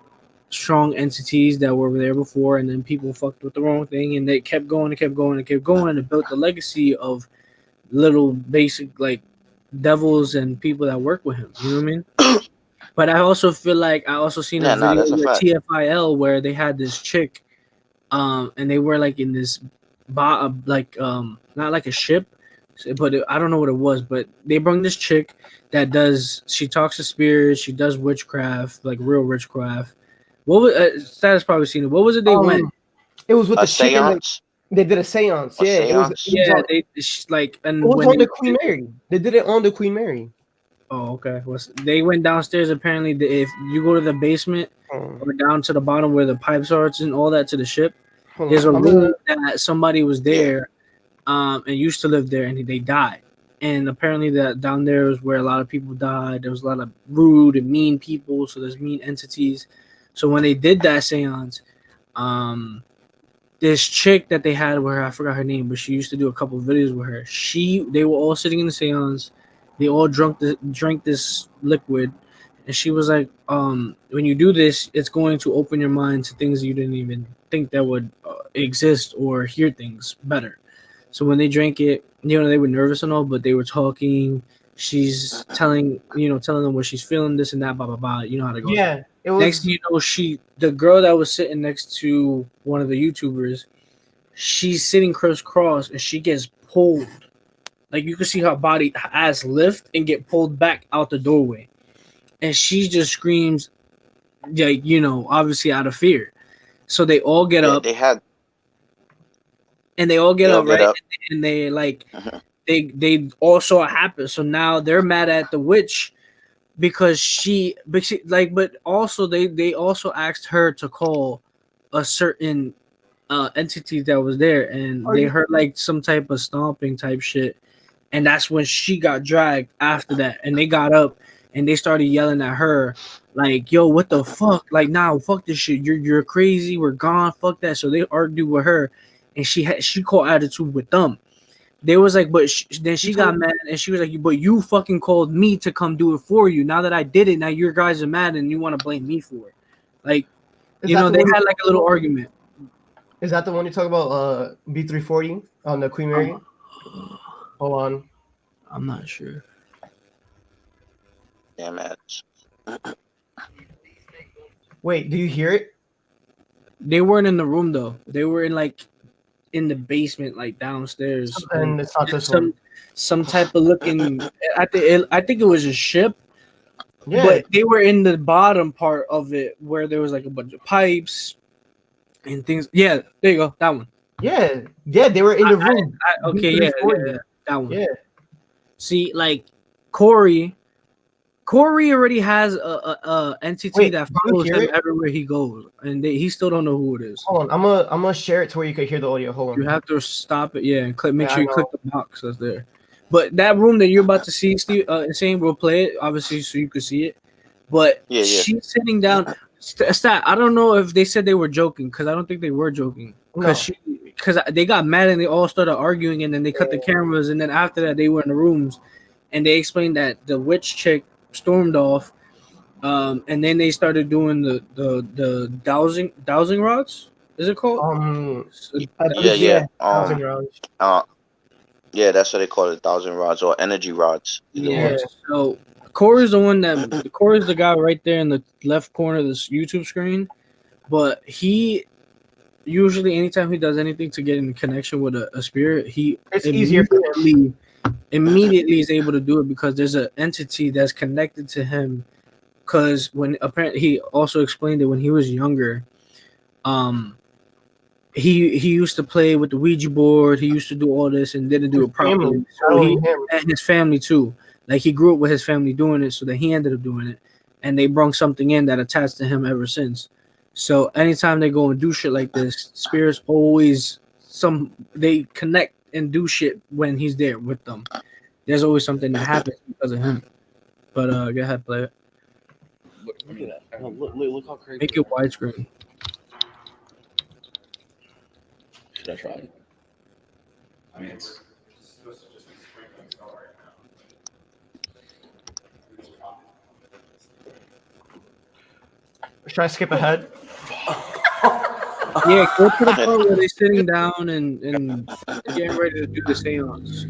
strong entities that were there before, and then people fucked with the wrong thing, and they kept going and kept going and kept going, and it built the legacy of little basic like devils and people that work with him. You know what I mean? But I also feel like I also seen a yeah, no, video that's a with fact. TFIL where they had this chick, and they were like in this, not like a ship, but I don't know what it was. But they bring this chick that does. She talks to spirits. She does witchcraft, like real witchcraft. What was Status probably seen it? What was it they went? Um, it was with A the chicken that seance, they did a seance. a Yeah, it seance. was Yeah, on like, it and was when on they the Queen Mary. They did it on the Queen Mary. oh, okay. They went downstairs. Apparently, if you go to the basement Um, or down to the bottom where the pipes are and all that to the ship, hold there's on, a I'm room gonna. that somebody was Yeah, there, and used to live there, and they died. And apparently, that down there is where a lot of people died. There was a lot of rude and mean people, so there's mean entities. So when they did that seance, um, this chick that they had with her, I forgot her name, but she used to do a couple of videos with her. They were all sitting in the seance. They all drank this liquid, and she was like, when you do this, it's going to open your mind to things you didn't even think that would exist or hear things better. So when they drank it, they were nervous and all, but they were talking. She's telling them what she's feeling, this and that, blah blah blah. You know how to go. Yeah, it Next was. thing you know, the girl that was sitting next to one of the YouTubers, she's sitting crisscross and she gets pulled. Like you can see her body ass lift and get pulled back out the doorway. And she just screams, like, obviously out of fear. So they all get yeah, up they all get right? up. And they like Mhm. they all saw it happen. So now they're mad at the witch because but also they also asked her to call a certain entity that was there, and Are they you? heard like some type of stomping type shit, and that's when she got dragged after that, and they got up and they started yelling at her like, yo, what the fuck, like, nah, fuck this shit, you're crazy, we're gone, fuck that. So they argued with her, and she caught attitude with them. They was like, but then she got mad and she was like, but you fucking called me to come do it for you. Now that I did it, now your guys are mad and you want to blame me for it. Like, they had like a little argument. Is that the one you talk about? B340 on the Queen Mary. Hold on, I'm not sure. Yeah, man. Wait, do you hear it? They weren't in the room though. They were in the basement, like downstairs. And it's not this one. Some type of looking. I think it was a ship. Yeah, But they were in the bottom part of it where there was like a bunch of pipes and things. Yeah, there you go. That one. yeah. They were in the room. Okay, yeah, that one. Yeah. See, like Corey already has a entity that follows him everywhere he goes, and he still don't know who it is. Hold on, I'm gonna share it to where you can hear the audio. Hold on. You have to stop it, yeah, and click. Make sure you click the box that's there. But that room that you're about to see, Steve, Insane, we'll play it obviously so you can see it. But she's sitting down. Stat, I don't know if they said they were joking because I don't think they were joking because they got mad and they all started arguing and then they cut the cameras and then after that they were in the rooms and they explained that the witch chick stormed off, and then they started doing the dowsing rods. Is it called? Dowsing rods. Yeah, that's what they call it, dowsing rods or energy rods. Yeah. So Corey's the guy right there in the left corner of this YouTube screen, but he usually anytime he does anything to get in connection with a spirit, it's easier for him. Immediately is able to do it because there's an entity that's connected to him. Because when apparently he also explained it when he was younger, he used to play with the Ouija board. He used to do all this and didn't do it properly. So and his family too. Like he grew up with his family doing it, so that he ended up doing it, and they brought something in that attached to him ever since. So anytime they go and do shit like this, spirits always they connect and do shit when he's there with them. There's always something that happens because of him. But go ahead, play it. Look at that! Look how crazy. Make it widescreen. Should I try it? I mean, it's supposed to just be sprinkling snow right now. Should I skip ahead? Yeah, go to the part where they're sitting down and getting ready to do the seance.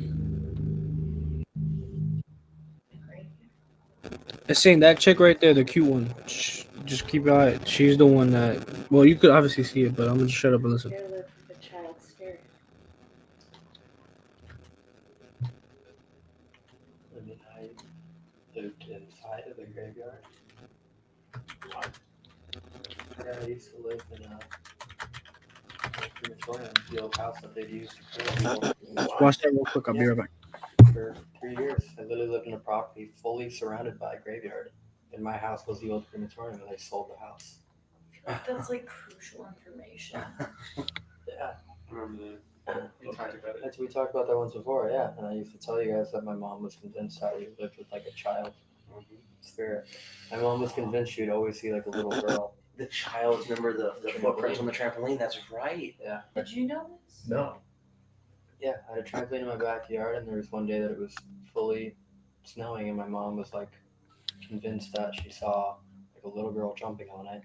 It's saying that chick right there, the cute one. Just keep your eye. She's the one that. Well, you could obviously see it, but I'm gonna just shut up and listen. The child's spirit. I mean, I lived inside of the graveyard. Yeah, I used to live in a crematorium, the old house that they'd used to Watch that real quick. I'll be right back. for 3 years. I literally lived in a property fully surrounded by a graveyard. And my house was the old crematorium, and they sold the house. That's like crucial information. Yeah. Remember we talked about it. We talked about that once before, yeah. And I used to tell you guys that my mom was convinced that we lived with like a child spirit. My mom was convinced she'd always see like a little girl. The child, remember the footprints on the trampoline? That's right. Yeah. Did you know this? No. Yeah, I had a trampoline in my backyard, and there was one day that it was fully snowing, and my mom was like convinced that she saw like a little girl jumping on it.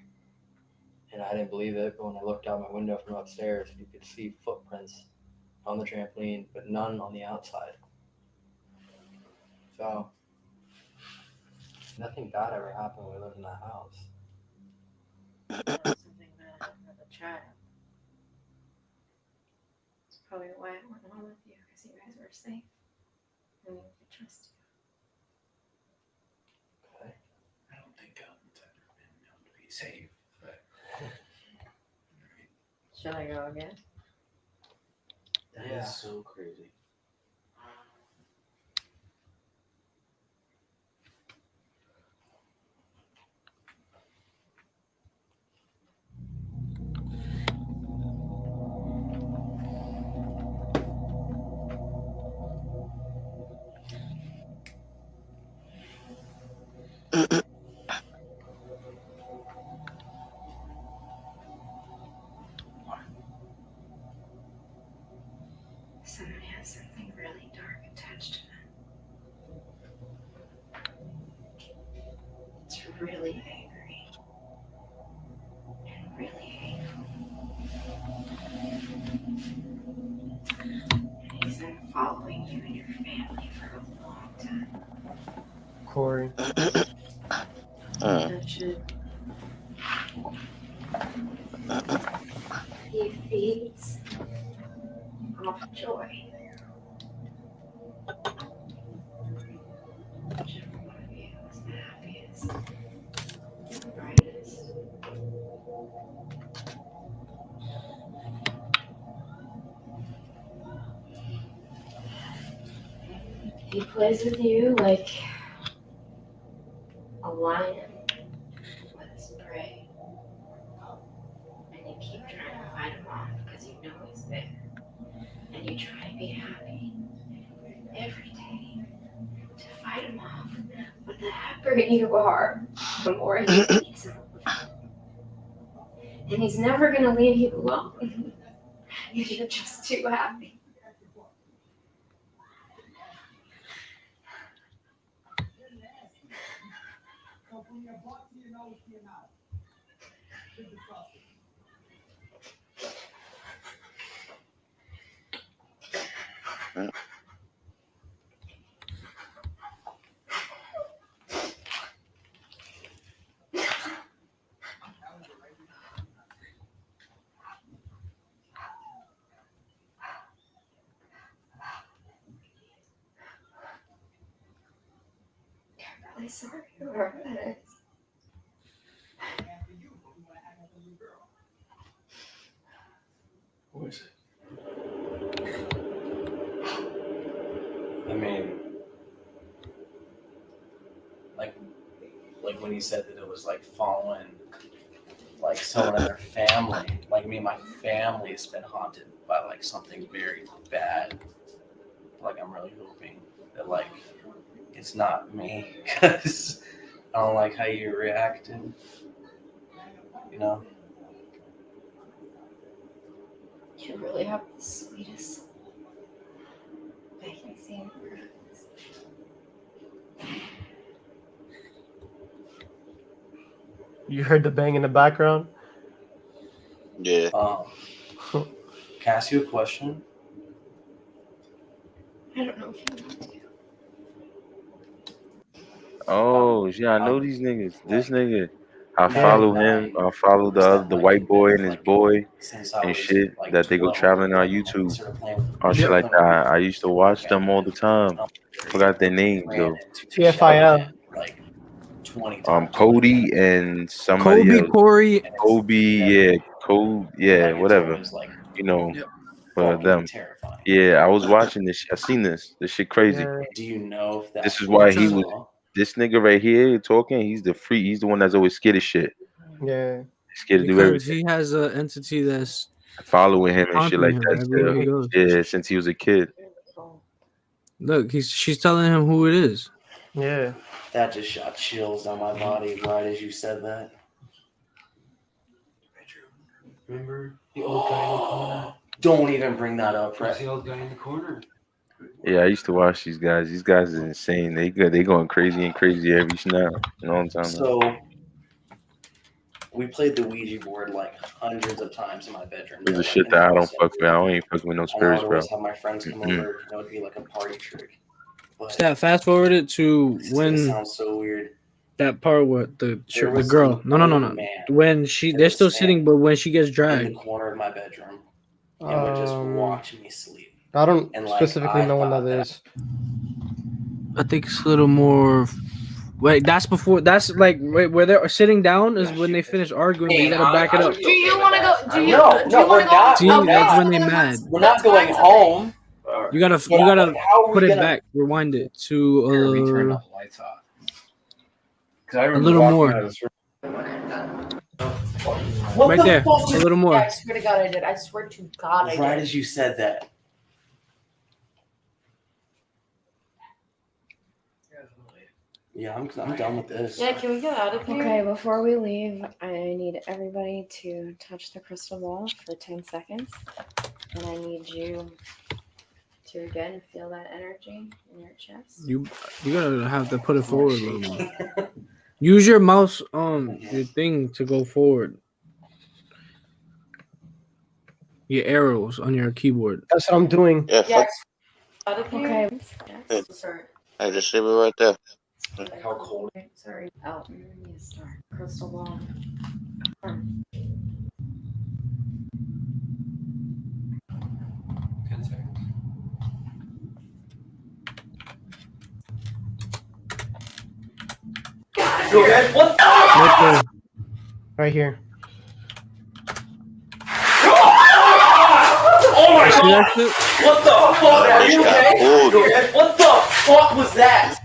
And I didn't believe it, but when I looked out my window from upstairs, you could see footprints on the trampoline, but none on the outside. So nothing bad ever happened when we lived in that house. Something that happened with a child. It's probably why I went on with you, because you guys were safe and you could trust you. Okay. I don't think I've ever been known to be safe, but Should I go again? That is so crazy. I said I have something really dark attachment. It's really angry and really hateful. And he's been following you and your family for a long time. Corey. That should. He feeds off joy. Whichever one of you is the happiest, the brightest. He plays with you like a lion with his prey. And you keep trying to fight him off because you know he's there. And you try to be happy every day to fight him off. But the happier you are, the more he needs him. And he's never going to leave you alone. You're just too happy. I'm really sorry, whoever that is. Who is it? I mean, like when you said that it was like following like someone in their family. Like me and my family has been haunted by like something very bad. Like I'm really hoping that like it's not me because I don't like how you reacted. You know? You really have the sweetest vacancy in France. You heard the bang in the background? Yeah. Can I ask you a question? I don't know if you want to. Oh, yeah, I know these niggas. This nigga, I Yeah. follow him. I follow the white boy and his boy Since I and was, shit like, that they go 12, traveling on I YouTube started playing or shit Yep. like that. I used to watch them all the time. Forgot their names though. TFIL. Like 20 times. Cody and somebody Kobe, else. Corey. Kobe, yeah, Code, yeah, Like, it's whatever. always, like, You know, Yep. for fucking them. terrifying. Yeah, I was watching this. I seen this. This shit crazy. Yeah. Do you know if that This is why he was. saw? This nigga right here talking. He's the free. He's the one that's always scared of shit. Yeah. Scared to do Because everything. he has an entity that's Following him and shit haunting like him that. everywhere he Still. goes. Yeah, since he was a kid. Look, she's telling him who it is. Yeah. That just shot chills down my body right as you said that. Remember the old guy in the corner? Don't even bring that up, Who's right? the old guy in the corner? Yeah, I used to watch these guys. These guys is insane. They going crazy and crazy every snap. You know what I'm talking about? So we played the Ouija board like hundreds of times in my bedroom. There's a like, shit in that I the don't house. fuck with. I don't even fuck with no And I spirits, would bro. always have my friends come Mm-mm. over. It would be like a party trick. But Stat, fast forward it to this is gonna when sound so weird. that part where the There was girl. an No. old man When they're still was sitting, but when she gets in dragged. the corner of my bedroom and would just watch me sleep. I don't And, like, specifically I know when thought that that- is. I think it's a little more. Wait, that's before. That's like where they're sitting down is when they finish arguing. But you gotta back it up. Do you want to go? Do you? No, do you we're want to go? not. See, Okay. that's when they mad. We're not going home. You gotta But you gotta like, how are we put it gonna- back, rewind it Here, we turn to the lights off. Because I remember little walking more. out of this room. What right the there, fuck a just- little more. I swear to God, I did. I swear to God, I Right did. as you said that. Yeah, I'm done with this. Yeah, can we get out of here? Okay, before we leave, I need everybody to touch the crystal ball for 10 seconds. And I need you to again feel that energy in your chest. You gotta have to put it forward a little more. Use your mouse your thing to go forward. Your arrows on your keyboard. That's what I'm doing. Yeah, fuck. Okay. Yes. Sorry. I just leave it right there. How cold? Sorry. Elton, you need to start. Crystal ball. 10 seconds. You okay? What the? Right there. Right here. Oh my See god! that shit? What the fuck? Are you okay? Cold. You okay? What the fuck was that?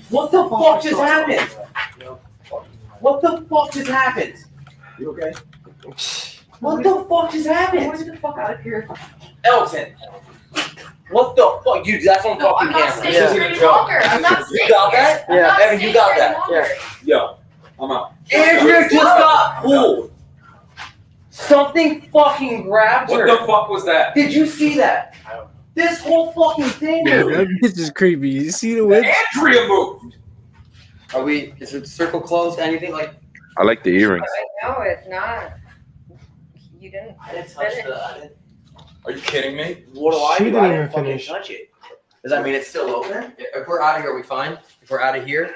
What the fuck just happened? What the fuck just happened? You okay? What the fuck just happened? Get the fuck out of here. Elton. What the fuck? You, that's on No, fucking I'm not camera. staying This here isn't a any joke. longer. I'm not You staying got here. that? I'm not Evan, you staying got here that? any longer. Yo, I'm out. Andrea just got pulled. Something fucking grabbed What her. the fuck was that? Did you see that? This whole fucking thing. Yeah, that bitch is creepy. You see the witch? Andrea moved. Are we? Is the circle closed? Anything like? I like the earrings. No, it's not. You didn't. I didn't touch finish. the. I didn't, Are you kidding me? what do I She do? didn't I even didn't fucking finish. touch it. Does that mean it's still open? If we're out of here, are we fine? If we're out of here,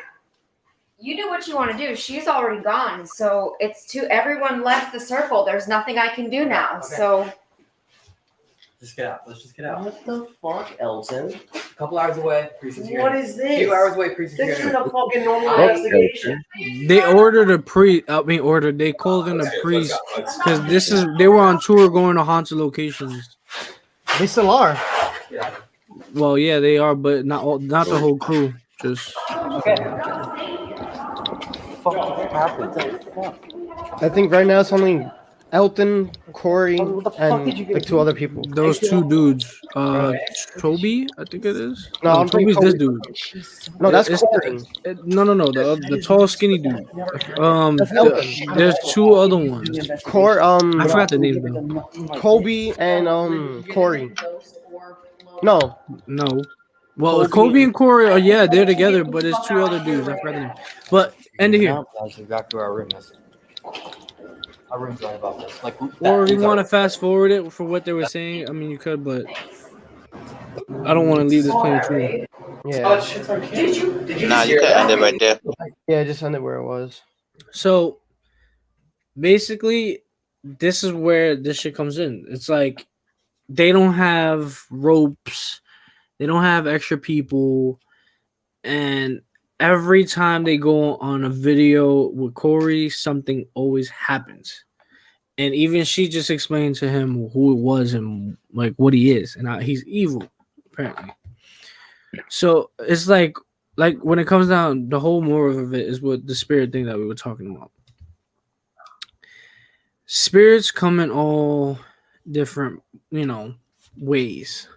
You do what you want to do. She's already gone, so it's to everyone left the circle. There's nothing I can do now. Okay. So just get out. Let's just get out. What the fuck, Elton? A couple hours away. Priest is here. What is A this? few hours away. Priest is This here. isn't a fucking normal Okay. investigation. They ordered a priest. They called in a priest because they were on tour going to haunted locations. They still are. Get out. Well, yeah, they are, but not the whole crew. Just I think right now it's only Elton, Corey, and like 2 other people. those 2 dudes. Toby, I think it is. No, I'm Toby's thinking this dude. No, that's It's- Corey. No, the tall, skinny dude. That's Elton. There's 2 other ones. I forgot the names though. Kobe and Corey. No, No. Well, Kobe and Corey are they're together, but it's 2 other dudes. I forgot the name. But end it here. No, that's exactly where our room is. Our room's right above this. Like, Or if you want to fast forward it for what they were saying, I mean you could, but I don't want to leave this playing too. yeah, Did you Nah, you can end it right there. yeah, just end it where it was. So basically, this is where this shit comes in. It's like they don't have ropes, they don't have extra people, and every time they go on a video with Corey, something always happens. And even she just explained to him who it was and like what he is, and he's evil apparently. So it's like when it comes down, the whole moral of it is what the spirit thing that we were talking about. Spirits come in all different, ways.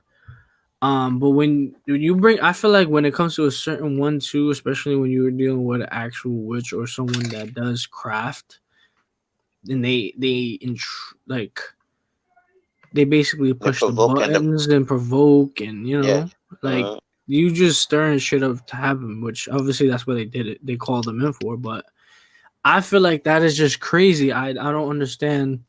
But when you bring, I feel like when it comes to a certain one too, especially when you're dealing with an actual witch or someone that does craft, and they basically push the provoke and buttons and provoke and Yeah. like you just stirring shit up to happen, which obviously that's what they did it. They called them in for, but I feel like that is just crazy. I don't understand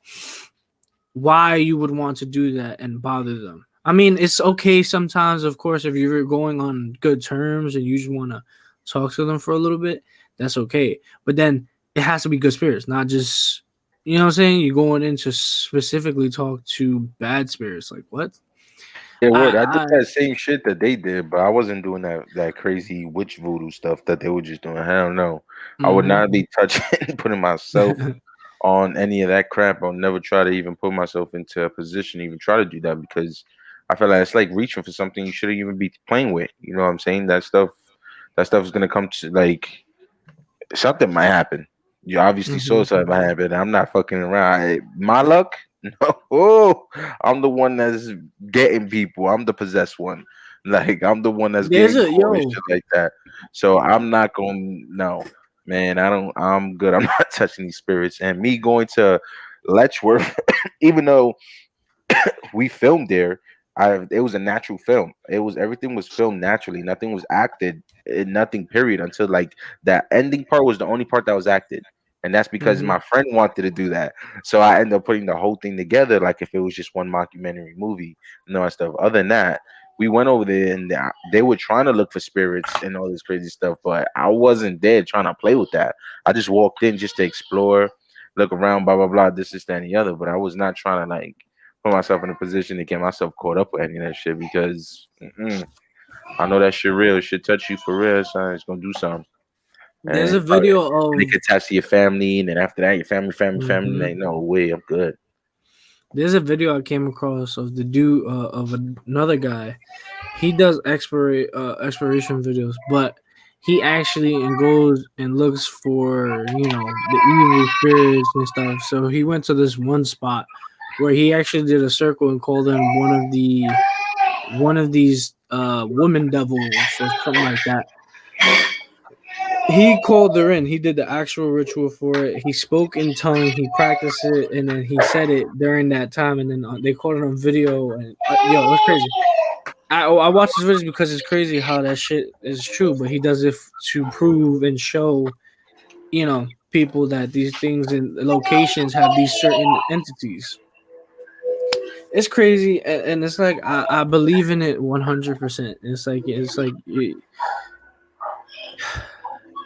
why you would want to do that and bother them. I mean, it's okay sometimes, of course, if you're going on good terms and you just want to talk to them for a little bit, that's okay. But then it has to be good spirits, not just, you know what I'm saying? You're going in to specifically talk to bad spirits. Like, what? Yeah, what? I did that same shit that they did, but I wasn't doing that crazy witch voodoo stuff that they were just doing. I don't know. I would not be touching, putting myself on any of that crap. I'll never try to even put myself into a position, even try to do that, because I feel like it's like reaching for something you shouldn't even be playing with. You know what I'm saying? That stuff is gonna come to, like, something might happen. You obviously saw something might happen. I'm not fucking around. My luck. No, I'm the one that's getting people. I'm the possessed one. Like, I'm the one that's getting shit like that. So I'm not going. No, man. I'm good. I'm not touching these spirits. And me going to Letchworth, even though we filmed there, It was a natural film. Everything was filmed naturally. Nothing was acted. Nothing. Period. Until like that ending part was the only part that was acted, and that's because Mhm. my friend wanted to do that. So I ended up putting the whole thing together, like if it was just one mockumentary movie, and stuff. Other than that, we went over there and they were trying to look for spirits and all this crazy stuff, but I wasn't there trying to play with that. I just walked in just to explore, look around, blah blah blah, this, that, and the other. But I was not trying to like put myself in a position to get myself caught up with any of that shit because I know that shit real. Shit touch you for real, son. It's gonna do something. There's a And, video of and it could attach to your family, and then after that, your family. Mhm. Like, no way, I'm good. There's a video I came across of the dude of another guy. He does exploration videos, but he actually goes and looks for the evil spirits and stuff. So he went to this one spot where he actually did a circle and called in one of these woman devils or something like that. He called her in. He did the actual ritual for it. He spoke in tongue. He practiced it, and then he said it during that time. And then they caught it on video. And yo, it was crazy. I watched his videos because it's crazy how that shit is true. But he does it to prove and show, people that these things and locations have these certain entities. It's crazy, and it's like I believe in it 100%. It's like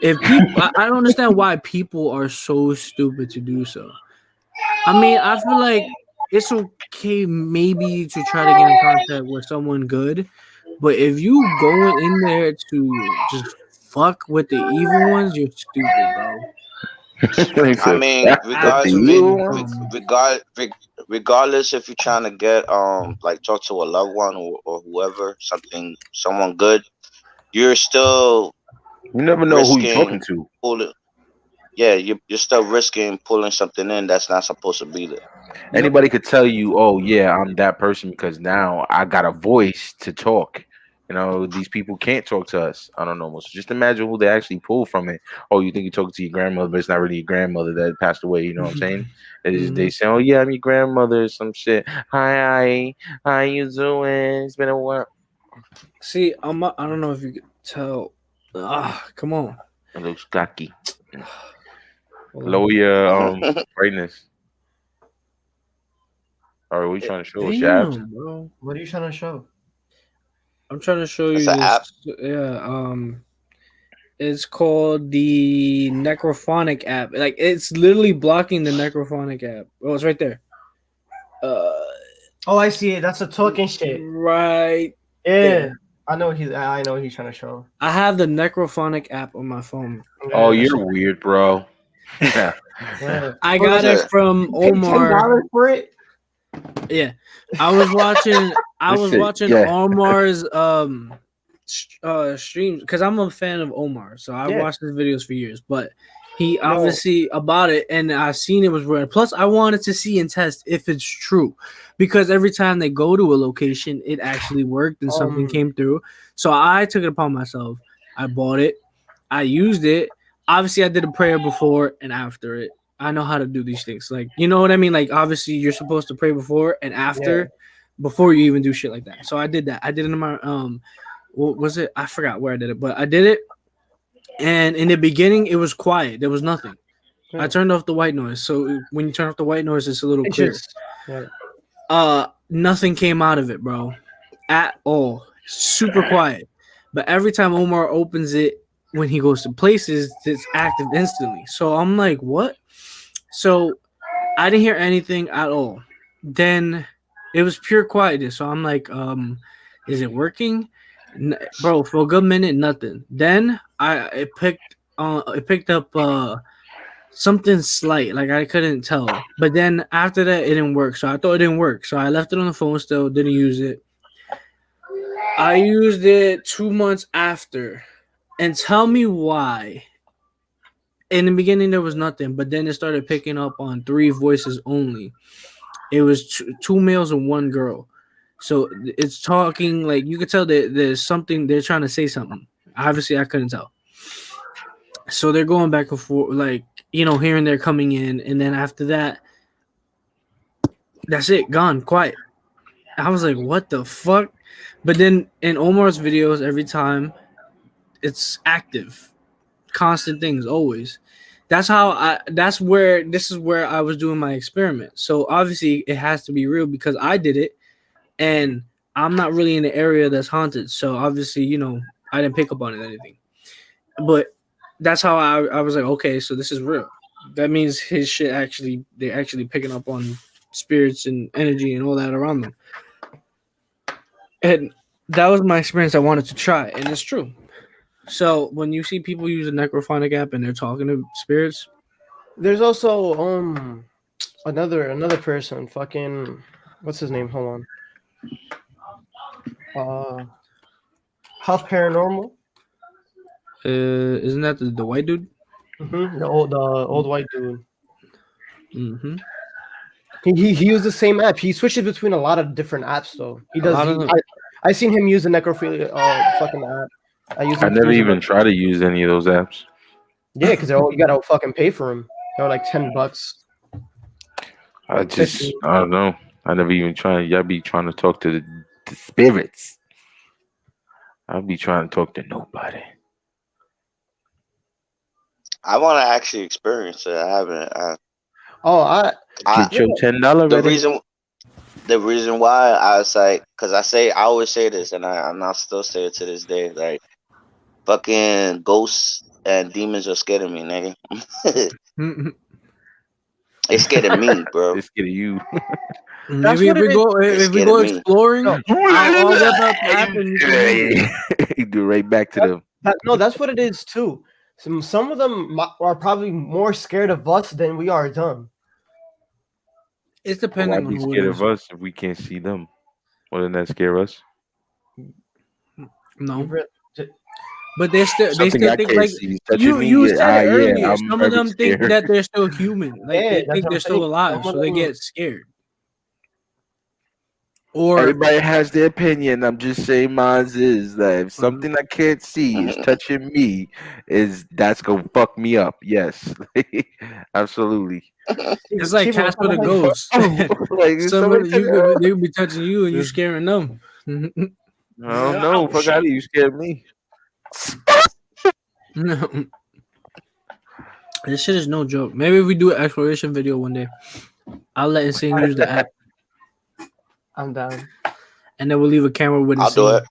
if people, I don't understand why people are so stupid to do so. I mean, I feel like it's okay maybe to try to get in contact with someone good, but if you going in there to just fuck with the evil ones, you're stupid, bro. I mean, regardless if you're trying to get like talk to a loved one or whoever, someone good, you're still You never know who you're talking to. You're still risking pulling something in that's not supposed to be there. Anybody could tell you, oh yeah, I'm that person because now I got a voice to talk. These people can't talk to us. I don't know. So just imagine who they actually pull from it. Oh, you think you're talking to your grandmother, but it's not really your grandmother that passed away. You know what I'm saying? They say, oh yeah, I'm your grandmother or some shit. Hi, how you doing? It's been a while. See, I don't know if you could tell. Come on. It looks cocky. Lower your brightness. Or are we trying to show us abs? Bro. What are you trying to show? I'm trying to show you It's this. an app? Yeah. It's called the Necrophonic app. Like it's literally blocking the Necrophonic app. Oh, it's right there. Oh, I see it. That's a talking shit. Right. Yeah. I know what he's trying to show. I have the Necrophonic app on my phone. Oh, you're weird, bro. Yeah. I got it from Omar. $10 for it? Yeah. I was watching Omar's streams because I'm a fan of Omar. So I watched his videos for years, but he obviously about it and I seen it was real. Plus I wanted to see and test if it's true because every time they go to a location, it actually worked and something came through. So I took it upon myself. I bought it. I used it. Obviously I did a prayer before and after it. I know how to do these things. Like, you know what I mean? Like, obviously, you're supposed to pray before and after, before you even do shit like that. So I did that. I did it in my what was it? I forgot where I did it, but I did it. And in the beginning, it was quiet. There was nothing. I turned off the white noise. So when you turn off the white noise, it's a little clear. Nothing came out of it, bro, at all. Super quiet. But every time Omar opens it, when he goes to places, it's active instantly. So I'm like, what? So I didn't hear anything at all. Then it was pure quietness. So I'm like, is it working? Bro, for a good minute, nothing. Then it picked up something slight, like I couldn't tell. But then after that, it didn't work. So I thought it didn't work. So I left it on the phone still, didn't use it. I used it 2 months after. And tell me why. In the beginning, there was nothing, but then it started picking up on 3 voices only. It was 2 males and 1 girl. So it's talking like you could tell that there's something they're trying to say something. Obviously, I couldn't tell. So they're going back and forth, like, here and there coming in. And then after that, that's it, gone, quiet. I was like, what the fuck? But then in Omar's videos, every time it's active, constant things always. This is where I was doing my experiment. So obviously it has to be real because I did it and I'm not really in the area that's haunted. So obviously, I didn't pick up on it or anything. But that's how I was like, okay, so this is real. That means his shit they're actually picking up on spirits and energy and all that around them. And that was my experience I wanted to try, and it's true. So when you see people use a necrophonic app and they're talking to spirits, There's also another person, fucking what's his name? Hold on. Huff Paranormal. isn't that the white dude? Mm-hmm. The old white dude. Mm-hmm. He used the same app. He switches between a lot of different apps though. He does. I seen him use the necrophilia fucking app. I never even try to use any of those apps. Yeah, because you gotta fucking pay for them. They're like $10. I don't know. I never even try. Y'all be trying to talk to the spirits. I'll be trying to talk to nobody. I want to actually experience it. I haven't. Get your $10 The reason why I was like, because I always say this, and I still say it to this day, like, fucking ghosts and demons are scared of me, nigga. They scared of me, bro. They scared of you. Maybe if we go exploring, I'll whip up the app and you do right back to them. That's what it is too. Some of them are probably more scared of us than we are them. It's depending on who scared of us if we can't see them. Wouldn't that scare us? No. But they still think like see. You said it earlier. Yeah, some of them think that they're still human. Like they think they're still alive, so they them. get scared. Or everybody has their opinion. I'm just saying mine is that if something I can't see is touching me, that's gonna fuck me up. Yes. Absolutely. It's like Casper the Ghost. They would be touching you and you scaring them. I don't know. Fuck out of you, scared me. No. This shit is no joke. Maybe if we do an exploration video one day, I'll let Insane use the app. I'm down. And then we'll leave a camera with I'll do it.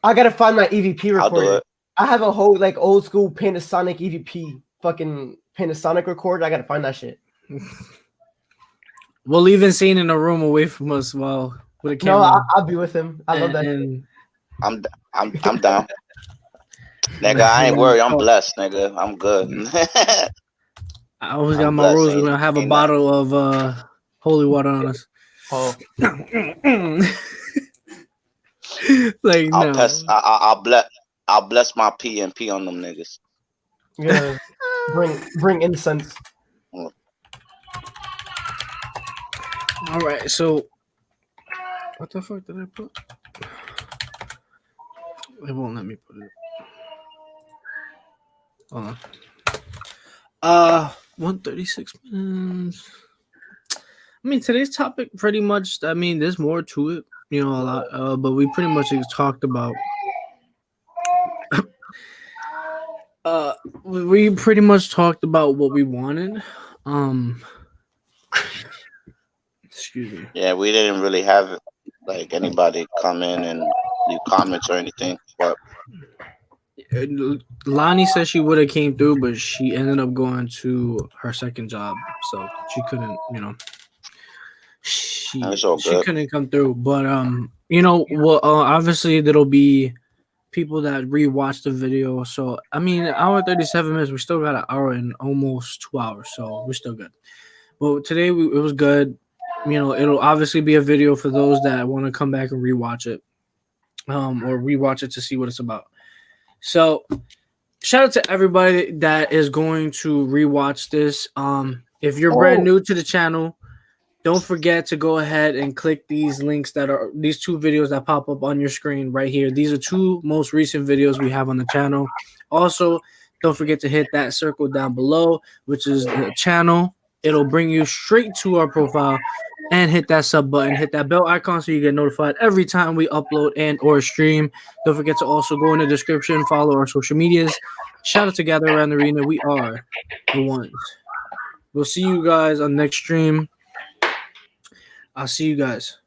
I gotta find my EVP recorder. I'll do it. I have a whole like old school Panasonic EVP fucking Panasonic recorder. I gotta find that shit. We'll leave Insane in a room away from us while with a camera. No, I'll be with him. I love that. I'm down. Nigga, I ain't worried. I'm blessed, nigga. I'm good. I always got my rules. We're gonna have a bottle of holy water on us. Oh. Like I'll bless my P and P on them niggas. Yeah. bring incense. All right, so what the fuck did I put? It won't let me put it. Hold on. 136 minutes. I mean, today's topic pretty much, there's more to it, a lot, but we pretty much just talked about we pretty much talked about what we wanted. Excuse me. Yeah, we didn't really have like anybody come in and leave comments or anything, but Lonnie said she would have came through, but she ended up going to her second job, so she couldn't, she couldn't come through. But obviously there'll be people that rewatch the video. So hour 37 minutes, we still got an hour and almost 2 hours, so we're still good. But today it was good. It'll obviously be a video for those that want to come back and rewatch it, or rewatch it to see what it's about. So shout out to everybody that is going to rewatch this. If you're brand new to the channel, don't forget to go ahead and click these links that are these two videos that pop up on your screen right here. These are two most recent videos we have on the channel. Also, don't forget to hit that circle down below, which is the channel. It'll bring you straight to our profile. and hit that sub button. Hit that bell icon so you get notified every time we upload and or stream. Don't forget to also go in the description, follow our social medias. Shout out to Gather Around the Arena. We are the ones. We'll see you guys on the next stream. I'll see you guys.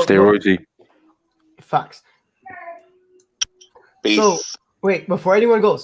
Stay royalty. Facts. Peace. So, wait, before anyone goes,